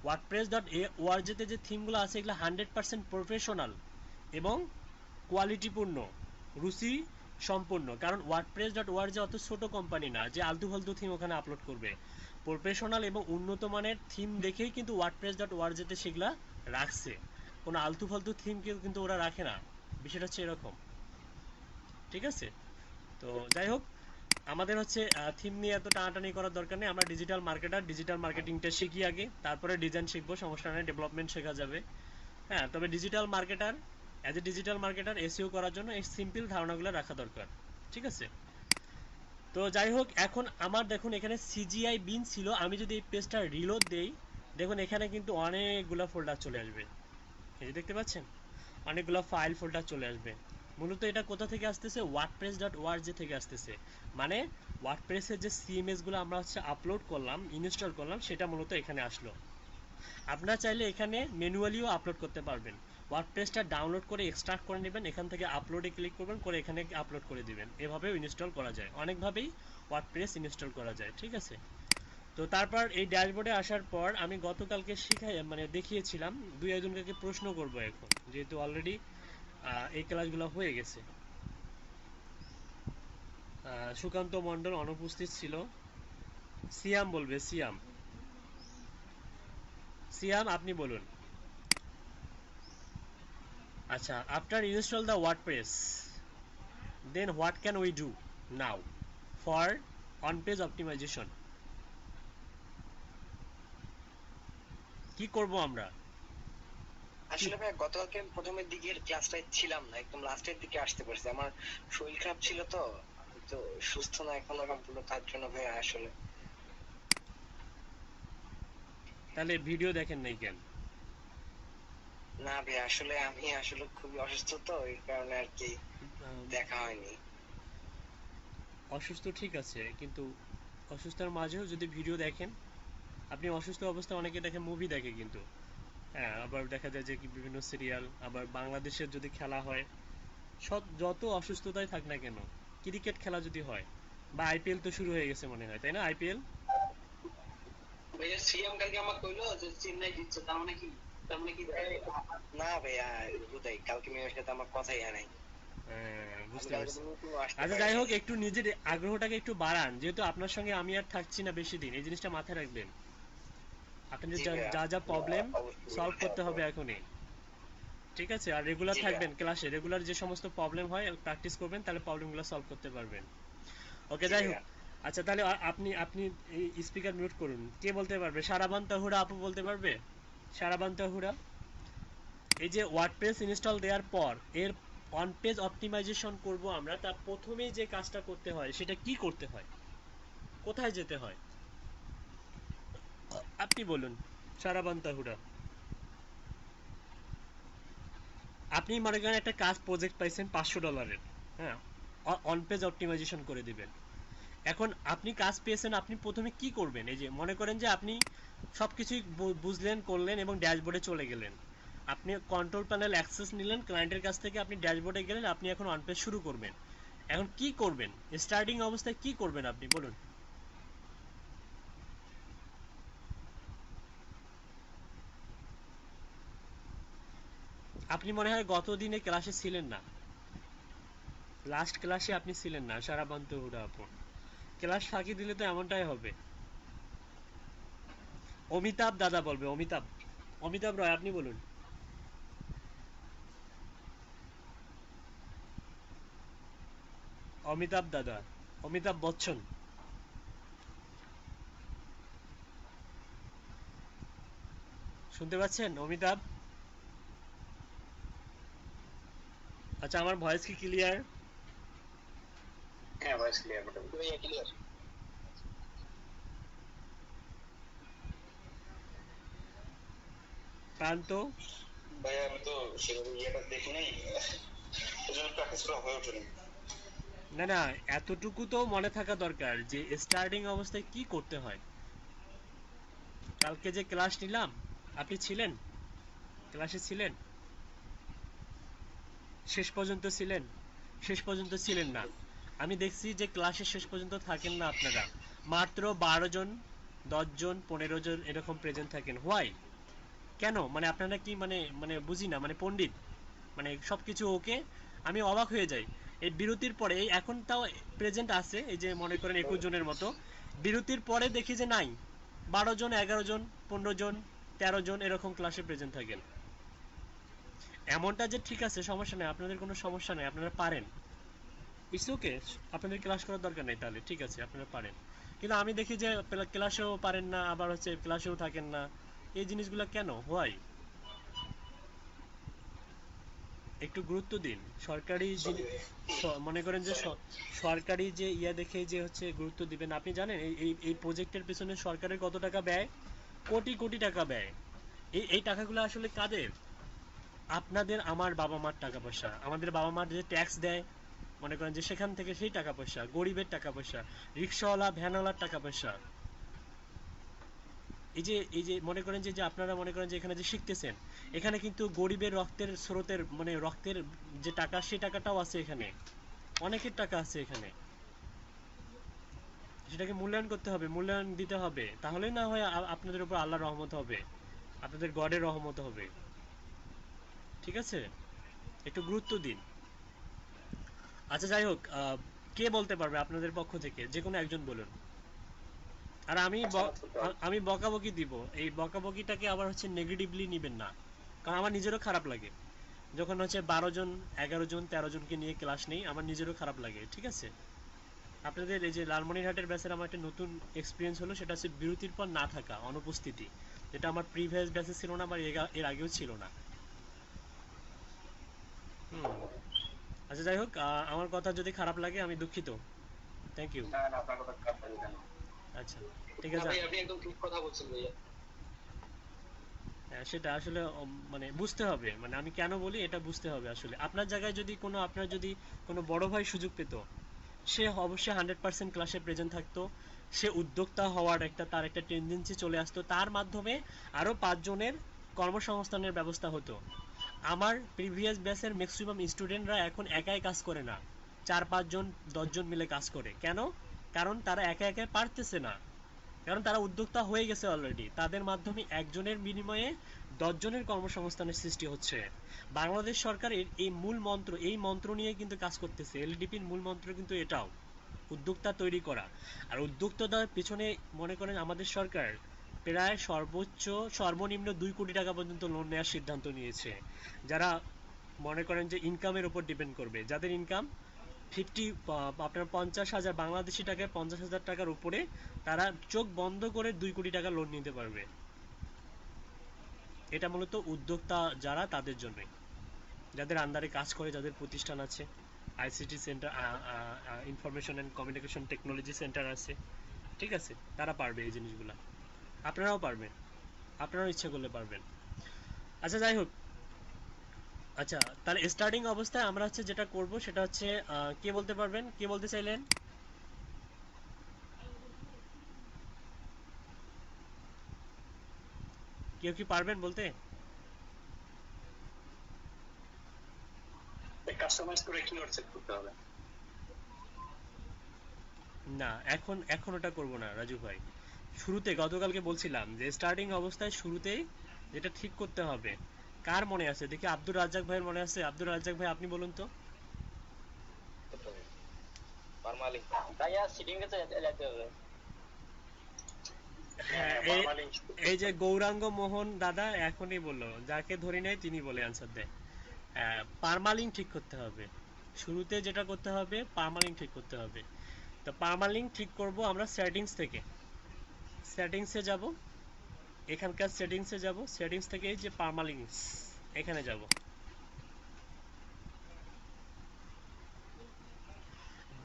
wordpress.org তে যে থিমগুলো আছে, এগুলো 100% প্রফেশনাল এবং কোয়ালিটিপূর্ণ, রুচি সম্পূর্ণ। কারণ wordpress.org অত ছোট কোম্পানি না যে আলতু ফালতু থিম ওখানে আপলোড করবে। প্রফেশনাল এবং উন্নত মানের থিম দেখেই কিন্তু wordpress.org তে সেগুলা রাখছে। কোনো আলতু ফালতু থিম কিন্তু ওরা রাখে না, বিষয়টা হচ্ছে এরকম। ঠিক আছে, তো যাই হোক, আমাদের হচ্ছে থিম নিয়ে এত টানাটানি করার দরকার নেই। আমরা ডিজিটাল মার্কেটিংটা শিখি আগে, তারপরে ডিজাইন শিখবো, সমস্যা নেই, ডেভেলপমেন্ট শেখা যাবে। হ্যাঁ, তবে as a digital marketer SEO করার জন্য এই সিম্পল ধারণাগুলো রাখা দরকার। ঠিক আছে, তো যাই হোক, এখন আমার দেখুন এখানে সিজিআই বিন ছিল। আমি যদি এই পেজটা রিলোড দেই, দেখুন এখানে কিন্তু অনেকগুলা ফোল্ডার চলে আসবে। এই যে দেখতে পাচ্ছেন, অনেকগুলো ফাইল ফোল্ডার চলে আসবে। মূলত এটা কোথা থেকে আসতেছে, wordpress.org থেকে আসতেছে। মানে ওয়ার্ডপ্রেসের যে সিএমএস গুলো আমরা হচ্ছে আপলোড করলাম, ইনস্টল করলাম, সেটা মূলত এখানে আসলো। আপনারা চাইলে এখানে ম্যানুয়ালিও আপলোড করতে পারবেন। ওয়ার্ডপ্রেসটা ডাউনলোড করে এক্সট্রাক্ট করে নেবেন, এখান থেকে আপলোডে ক্লিক করবেন, করে এখানে আপলোড করে দিবেন। এভাবেও ইনস্টল করা যায়, অনেকভাবেই ওয়ার্ডপ্রেস ইনস্টল করা যায়। ঠিক আছে, তো তারপর এই ড্যাশবোর্ডে আসার পর আমি গতকালকে মানে দেখিয়েছিলাম, দুই একজনকে প্রশ্ন করব এখন, যেহেতু অলরেডি এই ক্লাসগুলো হয়ে গেছে। সুকান্ত মণ্ডল অনুপস্থিত ছিল। সিয়াম বলবে, সিয়াম, সিয়াম আপনি বলুন। আচ্ছা, after install the WordPress, then what can we do now for on page optimization? কি করব আমরা? আসলে ভাই, গতকালকে আমি প্রথমের দিকের ক্লাসটায় ছিলাম না, একদম লাস্টের দিকে আসতে পারছি। আমার শরীর খারাপ ছিল, তো আমি তো সুস্থ না এখনো সম্পূর্ণ, তার জন্য ভাই আসলে। তাহলে ভিডিও দেখেন নাই কেন? না ভাই, আসলে আমি আসলে খুবই অসুস্থ, তো এই কারণে আর কি দেখা হয়নি। অসুস্থ ঠিক আছে, কিন্তু অসুস্থতার মাঝেও যদি ভিডিও দেখেন, আপনি অসুস্থ অবস্থায় অনেকে দেখে মুভি দেখে কিন্তু। হ্যাঁ, আবার দেখা যায় যে কি বিভিন্ন সিরিয়াল, আবার বাংলাদেশের যদি খেলা হয়, সব যত অসুস্থতাই থাক না কেন, ক্রিকেট খেলা যদি হয়, বা আইপিএল তো শুরু হয়ে গেছে মনে হয়, তাই না? আইপিএল ভাইয়া সিএম কালকে আমাকে কইলো যে চেন্নাই জিতছে, তার মানে কি? তার মানে কি না ভাইয়া, উদয় কালকে মেয়ের সাথে আমার কথাই হয় নাই। বুঝতে পারছি। আচ্ছা, যাই হোক, একটু নিজের আগ্রহটাকে একটু বাড়ান, যেহেতু আপনার সঙ্গে আমি আর থাকছি না বেশি দিন, এই জিনিসটা মাথায় রাখবেন। আপনাদের যা যা প্রবলেম সলভ করতে হবে এখনই। ঠিক আছে? আর রেগুলার জি ভাইয়া। থাকবেন ক্লাসে, রেগুলার যে সমস্ত প্রবলেম হয় প্র্যাকটিস করবেন, তাহলে প্রবলেমগুলো সলভ করতে পারবেন। ওকে, জি যাই হোক। ভাইয়া। আচ্ছা, তাহলে আপনি আপনি স্পিকার মিউট করুন। কে বলতে পারবে? সারাবান তাহুরা আপু বলতে পারবে? সারাবান তাহুরা। এই যে ওয়ার্ডপ্রেস ইনস্টল দেওয়ার পর এর অন পেজ অপটিমাইজেশন করব আমরা, তার প্রথমেই যে কাজটা করতে হয় সেটা কি করতে হয়, কোথায় যেতে হয়? আপনি বলুন, সারাবান তাহুরা। আপনি মনে করেন একটা কাজ প্রজেক্ট পাইছেন $500, হ্যাঁ, অন পেজ অপটিমাইজেশন করে দিবেন। এখন আপনি কাজ পেয়েছেন, আপনি প্রথমে কি করবেন? এই যে মনে করেন যে আপনি সবকিছুই বুঝলেন, করলেন এবং ড্যাশবোর্ডে চলে গেলেন। আপনি কন্ট্রোল প্যানেল অ্যাক্সেস নিলেন ক্লায়েন্টের কাছ থেকে, আপনি ড্যাশবোর্ডে গেলেন, আপনি এখন অন পেজ শুরু করবেন। এখন কি করবেন? স্টার্টিং অবস্থায় কি করবেন আপনি বলুন? আপনি মনে হয় গত দিনে ক্লাসে ছিলেন না, লাস্ট ক্লাসে আপনি ছিলেন না সারাবান্ত হুডা আপু। ক্লাস ফাঁকি দিলে তো এমনটাই হবে। অমিতাভ দাদা বলবে, অমিতাভ, অমিতাভ রয় আপনি বলুন। অমিতাভ দাদা, অমিতাভ বচ্চন, শুনতে পাচ্ছেন অমিতাভ? আচ্ছা, আমার ভয়েস কি ক্লিয়ার? হ্যাঁ ভয়েস ক্লিয়ার, মোটামুটি ভাইয়া ক্লিয়ার। প্রান্ত। ভাইয়া আমি তো সেভাবে ইয়েটা দেখি নাই, এজন্য প্র্যাকটিস করা হয়ে ওঠেনি। না না, এতটুকু তো মনে থাকা দরকার যে স্টার্টিং অবস্থায় কি করতে হয়। কালকে যে ক্লাস নিলাম, আপনি ছিলেন? ক্লাসে ছিলেন? শেষ পর্যন্ত ছিলেন? শেষ পর্যন্ত ছিলেন না। আমি দেখছি যে ক্লাসের শেষ পর্যন্ত থাকেন না আপনারা। মাত্র 12 জন, 10 জন, 15 জন এরকম প্রেজেন্ট থাকেন। হোয়াই? কেন? মানে আপনারা কি মানে মানে বুঝি না, মানে পণ্ডিত, মানে সবকিছু ওকে। আমি অবাক হয়ে যাই। এই বিরতির পরে, এই এখন তাও প্রেজেন্ট আছে, এই যে মনে করেন 21 জনের মতো। বিরতির পরে দেখি যে নাই, 12 জন, 11 জন, 15 জন, 13 জন এরকম ক্লাসে প্রেজেন্ট থাকেন। এমনটা যে ঠিক আছে, সমস্যা নেই, আপনাদের কোনো সমস্যা নেই, আপনারা পারেন। ইটস ওকে, আপনাদের ক্লাস করার দরকার নেই, তাহলে ঠিক আছে আপনারা পারেন। কিন্তু আমি দেখি যে ক্লাসেও পারেন না, আবার হচ্ছে ক্লাসেও থাকেন না। এই জিনিসগুলো কেন? হোয়াই? একটু গুরুত্ব দিন। সরকারি সরি ভাইয়া। মনে করেন যে সরি। সরকারি যে ইয়া দেখে যে হচ্ছে গুরুত্ব দিবেন। আপনি জানেন এই এই এই প্রজেক্টের পেছনে সরকারের কত টাকা ব্যয়? কোটি কোটি টাকা ব্যয়। এই এই টাকাগুলো আসলে কাদের? আপনাদের, আমার বাবা মার টাকা পয়সা। আমাদের বাবা মার যে ট্যাক্স দেয়, মনে করেন যে সেখান থেকে সেই টাকা পয়সা, গরিবের টাকা পয়সা, রিক্সাওয়ালা ভ্যানওয়ালার টাকা পয়সা। এই যে মনে করেন যে যে আপনারা মনে করেন যে এখানে যে শিখতেছেন, এখানে কিন্তু গরিবের রক্তের স্রোতের মানে রক্তের যে টাকা, সেই টাকাটাও আছে এখানে। অনেকের টাকা আছে এখানে। সেটাকে মূল্যায়ন করতে হবে, মূল্যায়ন দিতে হবে, তাহলেই না হয় আপনাদের উপর আল্লাহর রহমত হবে, আপনাদের গডের রহমত হবে। ঠিক আছে? একটু গুরুত্ব দিন। আচ্ছা, যাই হোক, কে বলতে পারবে আপনাদের পক্ষ থেকে? যে কোনো একজন বলুন। আর আচ্ছা আমার ছোট ভাই। আমি বকাবকি দিব। এই বকাবকিটাকে আবার হচ্ছে নেগেটিভলি নিবেন না, কারণ আমার নিজেরও খারাপ লাগে যখন হচ্ছে 12 জন, 11 জন, 13 জনকে নিয়ে ক্লাস নেই, আমার নিজেরও খারাপ লাগে। ঠিক আছে? আপনাদের এই যে লালমনিরহাটের ব্যাচের আমার একটা নতুন এক্সপিরিয়েন্স হলো, সেটা হচ্ছে বিরতির পর না থাকা, অনুপস্থিতি, যেটা আমার প্রিভিয়াস ব্যাচে ছিল না, আমার এর আগেও ছিল না। হুম। আচ্ছা, যাই হোক, আমার কথা যদি খারাপ লাগে আমি দুঃখিত। Thank you. না না, আপনার কথা খারাপ লাগে কেন? আচ্ছা, ঠিক না আছে। ভাই, আপনি একদম ঠিক কথা বলছেন ভাইয়া। হ্যাঁ, সেটা আসলে মানে বুঝতে হবে, মানে আমি কেন বলি এটা বুঝতে হবে আসলে। আপনার জায়গায় যদি কোনো, আপনার যদি কোনো বড় ভাই সুযোগ পেত, সে অবশ্যই 100% ক্লাসে প্রেজেন্ট থাকতো। সে উদ্যোক্তা হওয়ার একটা, তার একটা টেন্ডেন্সি চলে আসতো, তার মাধ্যমে আরও 5 জনের কর্মসংস্থানের ব্যবস্থা হতো। আমার প্রিভিয়াস ব্যাচের ম্যাক্সিমাম স্টুডেন্টরা এখন একাই কাজ করে না, 4-5 জন, 10 জন মিলে কাজ করে। কেন? কারণ তারা একা একা পারতেছে না, কারণ তারা উদ্যোক্তা হয়ে গেছে অলরেডি। তাদের মাধ্যমে একজনের বিনিময়ে 10 জনের কর্মসংস্থানের সৃষ্টি হচ্ছে। বাংলাদেশ সরকারের এই মূল মন্ত্র, এই মন্ত্র নিয়ে কিন্তু কাজ করতেছে। এলডিপির মূল মন্ত্র কিন্তু এটাও, উদ্যোক্তা তৈরি করা। আর উদ্যোক্তার পিছনে মনে করেন আমাদের সরকার প্রায় সর্বোচ্চ, সর্বনিম্ন 2 কোটি টাকা পর্যন্ত লোন নেওয়ার সিদ্ধান্ত নিয়েছে। যারা মনে করেন যে ইনকামের উপর ডিপেন্ড করবে। যাদের ইনকাম 50 আপনার 50,000 বাংলাদেশি টাকায় 50,000 টাকার উপরে, তারা চোখ বন্ধ করে 2 কোটি টাকা লোন নিতে পারবে। এটা মূলত উদ্যোক্তা যারা তাদের জন্য, যাদের আন্ডারে কাজ করে, যাদের প্রতিষ্ঠান আছে, ICT centre, information and communication technology centre আছে, ঠিক আছে, তারা পারবে এই জিনিসগুলো। আপনারাও পারবেন, আপনারাও ইচ্ছা করলে পারবেন। আচ্ছা যাই হোক, আচ্ছা তাহলে স্টার্টিং অবস্থায় আমরা হচ্ছে যেটা করব সেটা হচ্ছে কে বলতে পারবেন, কে বলতে চাইলেন? কেউ কি পারবেন বলতে? কাস্টমাইজ করে কিওয়ার্ড সেট করতে হবে। না, এখন এখন ওটা করব না রাজু ভাই। শুরুতে গতকালকে বলছিলাম যে স্টার্টিং অবস্থায় শুরুতেই যেটা ঠিক করতে হবে। কার মনে আছে দেখি? আব্দুর রাজ্জাক ভাইয়ের মনে আছে? আব্দুর রাজ্জাক ভাই আপনি বলুন তো। নরমালি ভাইয়া সিটিং এ যেতে হবে। হ্যাঁ, এই যে গৌরাঙ্গ মোহন দাদা এখনই বললো, যাকে ধরি নাই তিনি বলে আনসার দেয়। হ্যাঁ, পারমালিং ঠিক করতে হবে। শুরুতে যেটা করতে হবে পারমালিং ঠিক করতে হবে। তো পারমালিং ঠিক করব আমরা সেটিংস থেকে। সেটিংসে যাব, এখানকার সেটিংসে যাব, সেটিংস থেকে এই যে পারমালিংস এখানে যাব।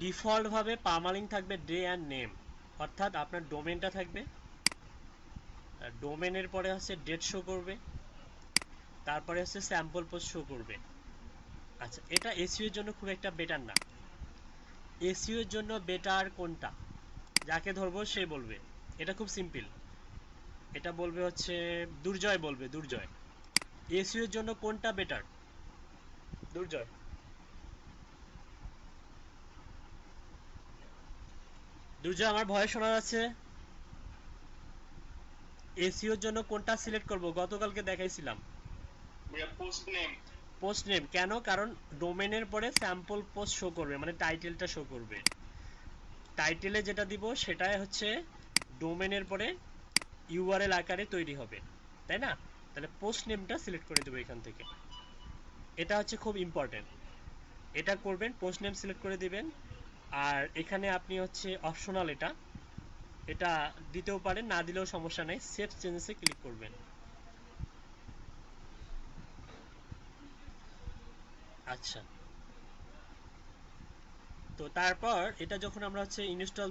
ডিফল্ট ভাবে পারমালিং থাকবে ডে অ্যান্ড নেম, অর্থাৎ আপনার ডোমেনটা থাকবে, ডোমেনের পরে হচ্ছে ডেট শো করবে, তারপরে হচ্ছে স্যাম্পল পোস্ট শো করবে। আচ্ছা, এটা এসইও এর জন্য খুব একটা বেটার না। এসইও এর জন্য বেটার কোনটা, যাকে ধরবো সে বলবে। এটা খুব সিম্পল, এটা বলবে হচ্ছে দুর্জয় বলবে, দুর্জয়। এসইও এর জন্য কোনটা বেটার? দুর্জয়। দুর্জয় আমার ভয়েস শোনা যাচ্ছে? এসইও এর জন্য কোনটা সিলেক্ট করব? গতকালকে দেখাইছিলাম পোস্ট নেম। Post name. কেন? কারণ ডোমেনের পরে স্যাম্পল পোস্ট শো করবে, মানে টাইটেলটা শো করবে। টাইটেলে যেটা দিব সেটাই হচ্ছে ডোমেনের পরে ইউআরএল আকারে তৈরি হবে, তাই না? তাহলে পোস্ট নেমটা সিলেক্ট করে দেবো এখান থেকে। এটা হচ্ছে খুব ইম্পর্টেন্ট, এটা করবেন, পোস্ট নেম সিলেক্ট করে দিবেন। আর এখানে আপনি হচ্ছে অপশনাল, এটা এটা দিতেও পারেন, না দিলেও সমস্যা নেই, সেভ চেঞ্জেসে ক্লিক করবেন। আচ্ছা, তো তারপর এটা যখন আমরা হচ্ছে ইনস্টল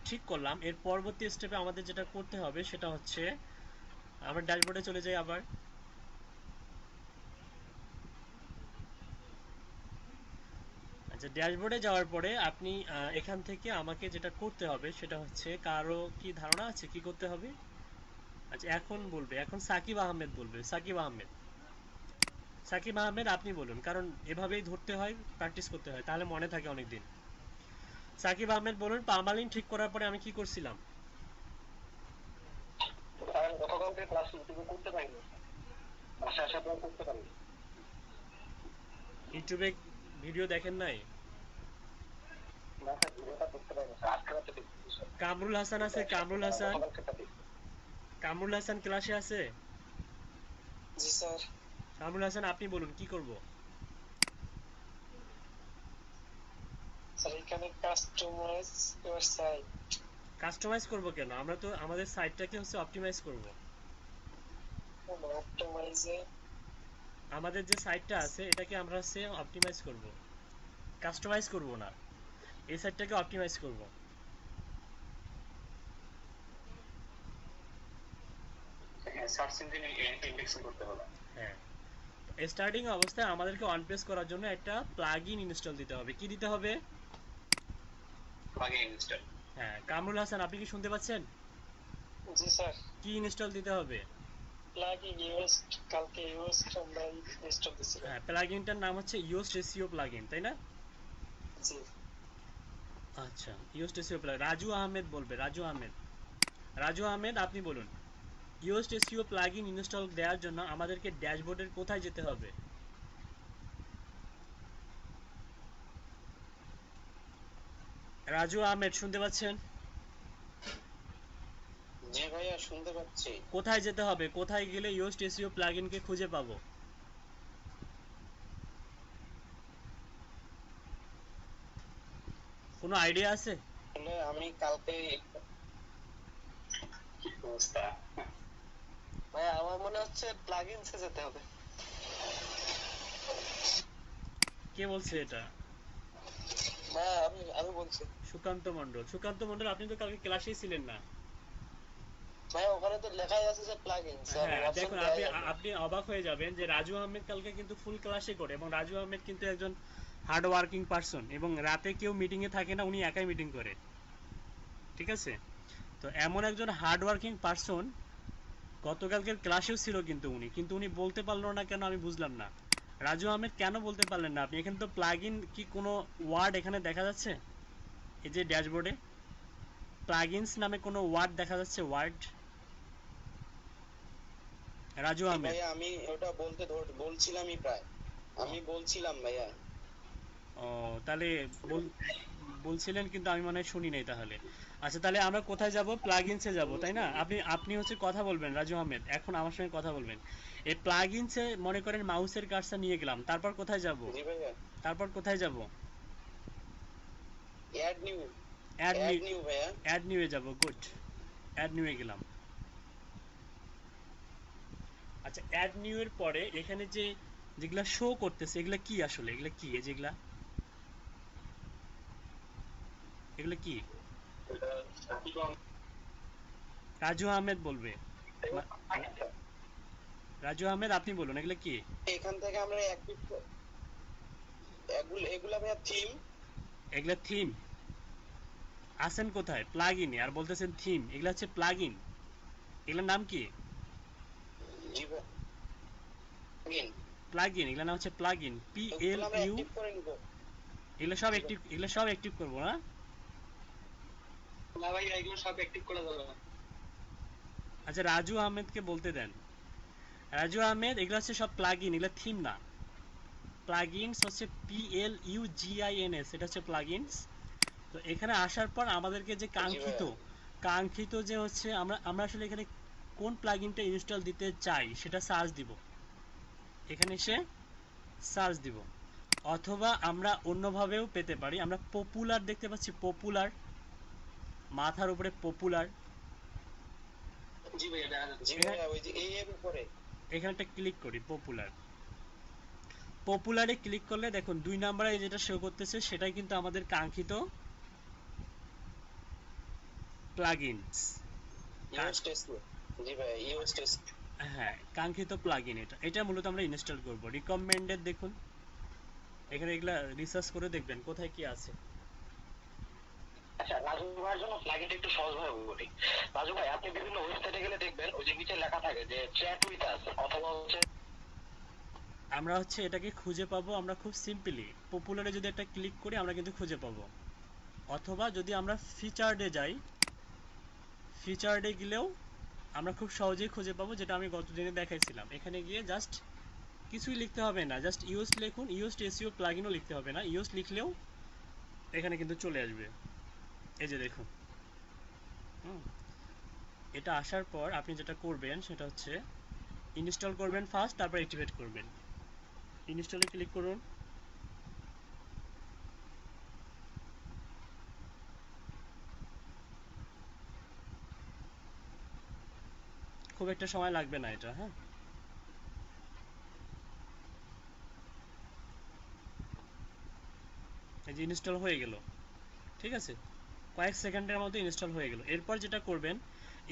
ঠিক করলাম, এর পরবর্তী স্টেপে আমাদের যেটা করতে হবে সেটা হচ্ছে আমরা ড্যাশবোর্ডে চলে যাই আবার। আচ্ছা, ড্যাশবোর্ডে যাওয়ার পরে আপনি এখান থেকে আমাকে যেটা করতে হবে সেটা হচ্ছে, কারো কি ধারণা আছে কি করতে হবে? আচ্ছা এখন বলবে, এখন সাকিব আহমেদ বলবে। সাকিব আহমেদ, সাকিব আহমেদ আপনি বলুন, কারণ এভাবেই ধরতে হয়, প্র্যাকটিস করতে হয়, তাহলে মনে থাকে অনেক দিন। সাকিব আহমেদ বলুন, পার্মালিন ঠিক করার পরে আমি কি করছিলাম? কারণ গতকালকে ক্লাস ইউটিউবে করতে পারিনি, বাসায় আসার পর করতে পারিনি। ইউটিউবে ভিডিও দেখেন নাই? না স্যার, ভিডিওটা করতে পারিনি স্যার, আজকে রাতে দেখতেছি স্যার। কামরুল হাসান আছে, কামরুল হাসান, গতকালকেটা দেখছি। কামরুল হাসান ক্লাসে আছে? জি স্যার। কামরুল হাসান আপনি বলুন কি করব? স্যার এখানে কাস্টমাইজ ইওর সাইট। কাস্টমাইজ করব কেন? আমরা তো আমাদের সাইটটাকে হচ্ছে অপটিমাইজ করব। অপটিমাইজে আমাদের যে সাইটটা আছে এটাকে আমরা হচ্ছে অপটিমাইজ করব, কাস্টমাইজ করব না, এই সাইটটাকে অপটিমাইজ করব। হ্যাঁ, সার্চ ইঞ্জিনে ইন্ডেক্সিং করতে হবে। হ্যাঁ, স্টার্টিং অবস্থায় আমাদেরকে অন পেজ করার জন্য একটা প্লাগইন ইনস্টল দিতে হবে। কি দিতে হবে? Plugin install. হ্যাঁ, কামরুল হাসান আপনি কি শুনতে পাচ্ছেন? জি স্যার। কি ইনস্টল দিতে হবে? প্লাগইন ইউজড, কালকে ইউজড আমরা ইনস্টল দিছিলাম। হ্যাঁ, প্লাগইনটার নাম হচ্ছে ইওস এসইও প্লাগইন, তাই না? জি। আচ্ছা, ইওস এসইও প্লাগইন। রাজু আহমেদ বলবে, রাজু আহমেদ। রাজু আহমেদ আপনি বলুন, ইওস এসইও প্লাগইন ইনস্টল দেওয়ার জন্য আমাদেরকে ড্যাশবোর্ডের কোথায় যেতে হবে? রাজু আহমেদ শুনতে পাচ্ছেন? জি ভাইয়া শুনতে পাচ্ছি। কোথায় যেতে হবে? কোথায় গেলে ইওস এসইও প্লাগইনকে খুঁজে পাবো? কোনো আইডিয়া আছে? আসলে আমি কালকে কি অবস্থা ভাই, আমার মনে হচ্ছে প্লাগইনসে যেতে হবে। কে বলছে এটা? ভাই আমি আমি বলছি। সুকান্ত মণ্ডল, আপনি তো কালকে ক্লাসেই ছিলেন না। ভাই ওখানে তো লেখাই আছে যে প্লাগইনস, হ্যাঁ অপশন দেখুন, দেয়াই আপনি আছে। আপনি অবাক হয়ে যাবেন যে রাজু আহমেদ কালকে কিন্তু ফুল ক্লাসে করে, এবং রাজু আহমেদ কিন্তু একজন হার্ড ওয়ার্কিং পারসন, এবং রাতে কেউ মিটিং এ থাকে না, উনি একাই মিটিং করে। ঠিক আছে? তো এমন একজন হার্ড ওয়ার্কিং পারসন গতকালকের ক্লাসেও ছিল, কিন্তু উনি বলতে পারলো না কেন আমি বুঝলাম না। রাজু আহমেদ কেন বলতে পারলেন না আপনি? এখানে তো প্লাগ ইন কি কোনো ওয়ার্ড এখানে দেখা যাচ্ছে? এই যে ড্যাশবোর্ডে প্লাগইনস নামে কোনো ওয়ার্ড দেখা যাচ্ছে? ওয়ার্ড রাজু আহমেদ। ভাইয়া আমি ওটা বলছিলামই প্রায়, আমি বলছিলাম ভাইয়া। ও, তাহলে বলছিলেন কিন্তু আমি মনে হয় শুনি নাই তাহলে। আচ্ছা, তাহলে আমরা কোথায় যাব? প্লাগইনসে যাব, তাই না? আপনি আপনি হচ্ছে কথা বলবেন রাজু আহমেদ, এখন আমার সঙ্গে কথা বলবেন। এই প্লাগইনসে মনে করেন মাউসের কার্সর নিয়ে গেলাম, তারপর কোথায় যাব? জি ভাইয়া। তারপর কোথায় যাব? Add new. Add add new. New ভাইয়া। অ্যাড নিউয়ে যাব, গুড। অ্যাড নিউয়ে গেলাম। আচ্ছা, অ্যাড নিউ এর পরে এখানে যে যেগুলা শো করতেছে এগুলা কি আসলে? এগুলা কি? এই যেগুলা, এগুলা কি? রাজু আহমেদ বলবে। মা- রাজু আহমেদ আপনি বলুন, এগুলা কি? এখান থেকে আমরা অ্যাক্টিভ এগুলা ভাইয়া থিম। এগুলা থিম। আছেন কোথায়? প্লাগ ইনে, আর বলতেছেন থিম। এগুলা হচ্ছে প্লাগ ইন। এগুলার নাম কি? জি ভাইয়া। Plug in. এগুলার নাম হচ্ছে প্লাগ ইন, পি এল এগুলো আমরা ইউ। অ্যাক্টিভ করে নিব। এগুলো সব অ্যাক্টিভ করবো না? না ভাই, এগুলো সব অ্যাক্টিভ করা যাবে না। আচ্ছা, রাজু আহমেদকে বলতে দেন। রাজু আহমেদ, এগুলো হচ্ছে সব প্লাগ ইন, এগুলো থিম না। প্লাগইনস হচ্ছে PLUGINS, এটা হচ্ছে প্লাগইনস। তো এখানে আসার পর আমাদেরকে যে জি কাঙ্ক্ষিত ভাইয়া। কাঙ্ক্ষিত যে হচ্ছে আমরা আমরা আসলে এখানে কোন প্লাগইনটা ইনস্টল দিতে চাই সেটা সার্চ দিব। এখানে এসে সার্চ দিব, অথবা আমরা অন্যভাবেও পেতে পারি। আমরা পপুলার দেখতে পাচ্ছি, পপুলার, মাথার উপরে পপুলার। জি ভাইয়া দেখা যাচ্ছে। জি ভাইয়া, ওই যে এই এর উপরে। এখানে একটা ক্লিক করি, পপুলার। পপুলারে ক্লিক করলে দেখুন 2 নম্বরে যেটা শো করতেছে সেটাই কিন্তু আমাদের কাঙ্ক্ষিত প্লাগইনস। US test. জি ভাইয়া, ইউএস টেস্ট। হ্যাঁ, কাঙ্ক্ষিত প্লাগইন এটা। এটা মূলত আমরা ইনস্টল করব। রিকমেন্ডেড দেখুন, এখানে এগুলা রিসার্চ করে দেখবেন কোথায় কি আছে। আচ্ছা, রাজু ভাইয়ের জন্য প্লাগইনটা একটু সহজভাবে বলি। রাজু ভাই, আপনি বিভিন্ন ওয়েবসাইটে গেলে দেখবেন ওই যে নিচে লেখা থাকে যে চ্যাট উইথ আস, অথবা হচ্ছে আমরা হচ্ছে এটাকে খুঁজে পাবো আমরা খুব সিম্পলি। পপুলারে যদি একটা ক্লিক করি আমরা কিন্তু খুঁজে পাবো, অথবা যদি আমরা ফিচার্ডে যাই, ফিচার্ডে গেলেও আমরা খুব সহজেই খুঁজে পাবো, যেটা আমি গত দিনে দেখাইছিলাম। এখানে গিয়ে জাস্ট কিছুই লিখতে হবে না, জাস্ট ইউএস লিখুন। ইউএস এসইও প্লাগইনও লিখতে হবে না, ইউএস লিখলেও এখানে কিন্তু চলে আসবে। এই যে দেখুন। হুম, এটা আসার পর আপনি যেটা করবেন সেটা হচ্ছে ইনস্টল করবেন ফার্স্ট, তারপর অ্যাক্টিভেট করবেন। ইনস্টলে ক্লিক করুন। খুব একটা সময় লাগবে না এটা, হ্যাঁ। এই যে ইনস্টল হয়ে গেল। ঠিক আছে, কয়েক সেকেন্ডের মধ্যে ইনস্টল হয়ে গেল। এরপর যেটা করবেন,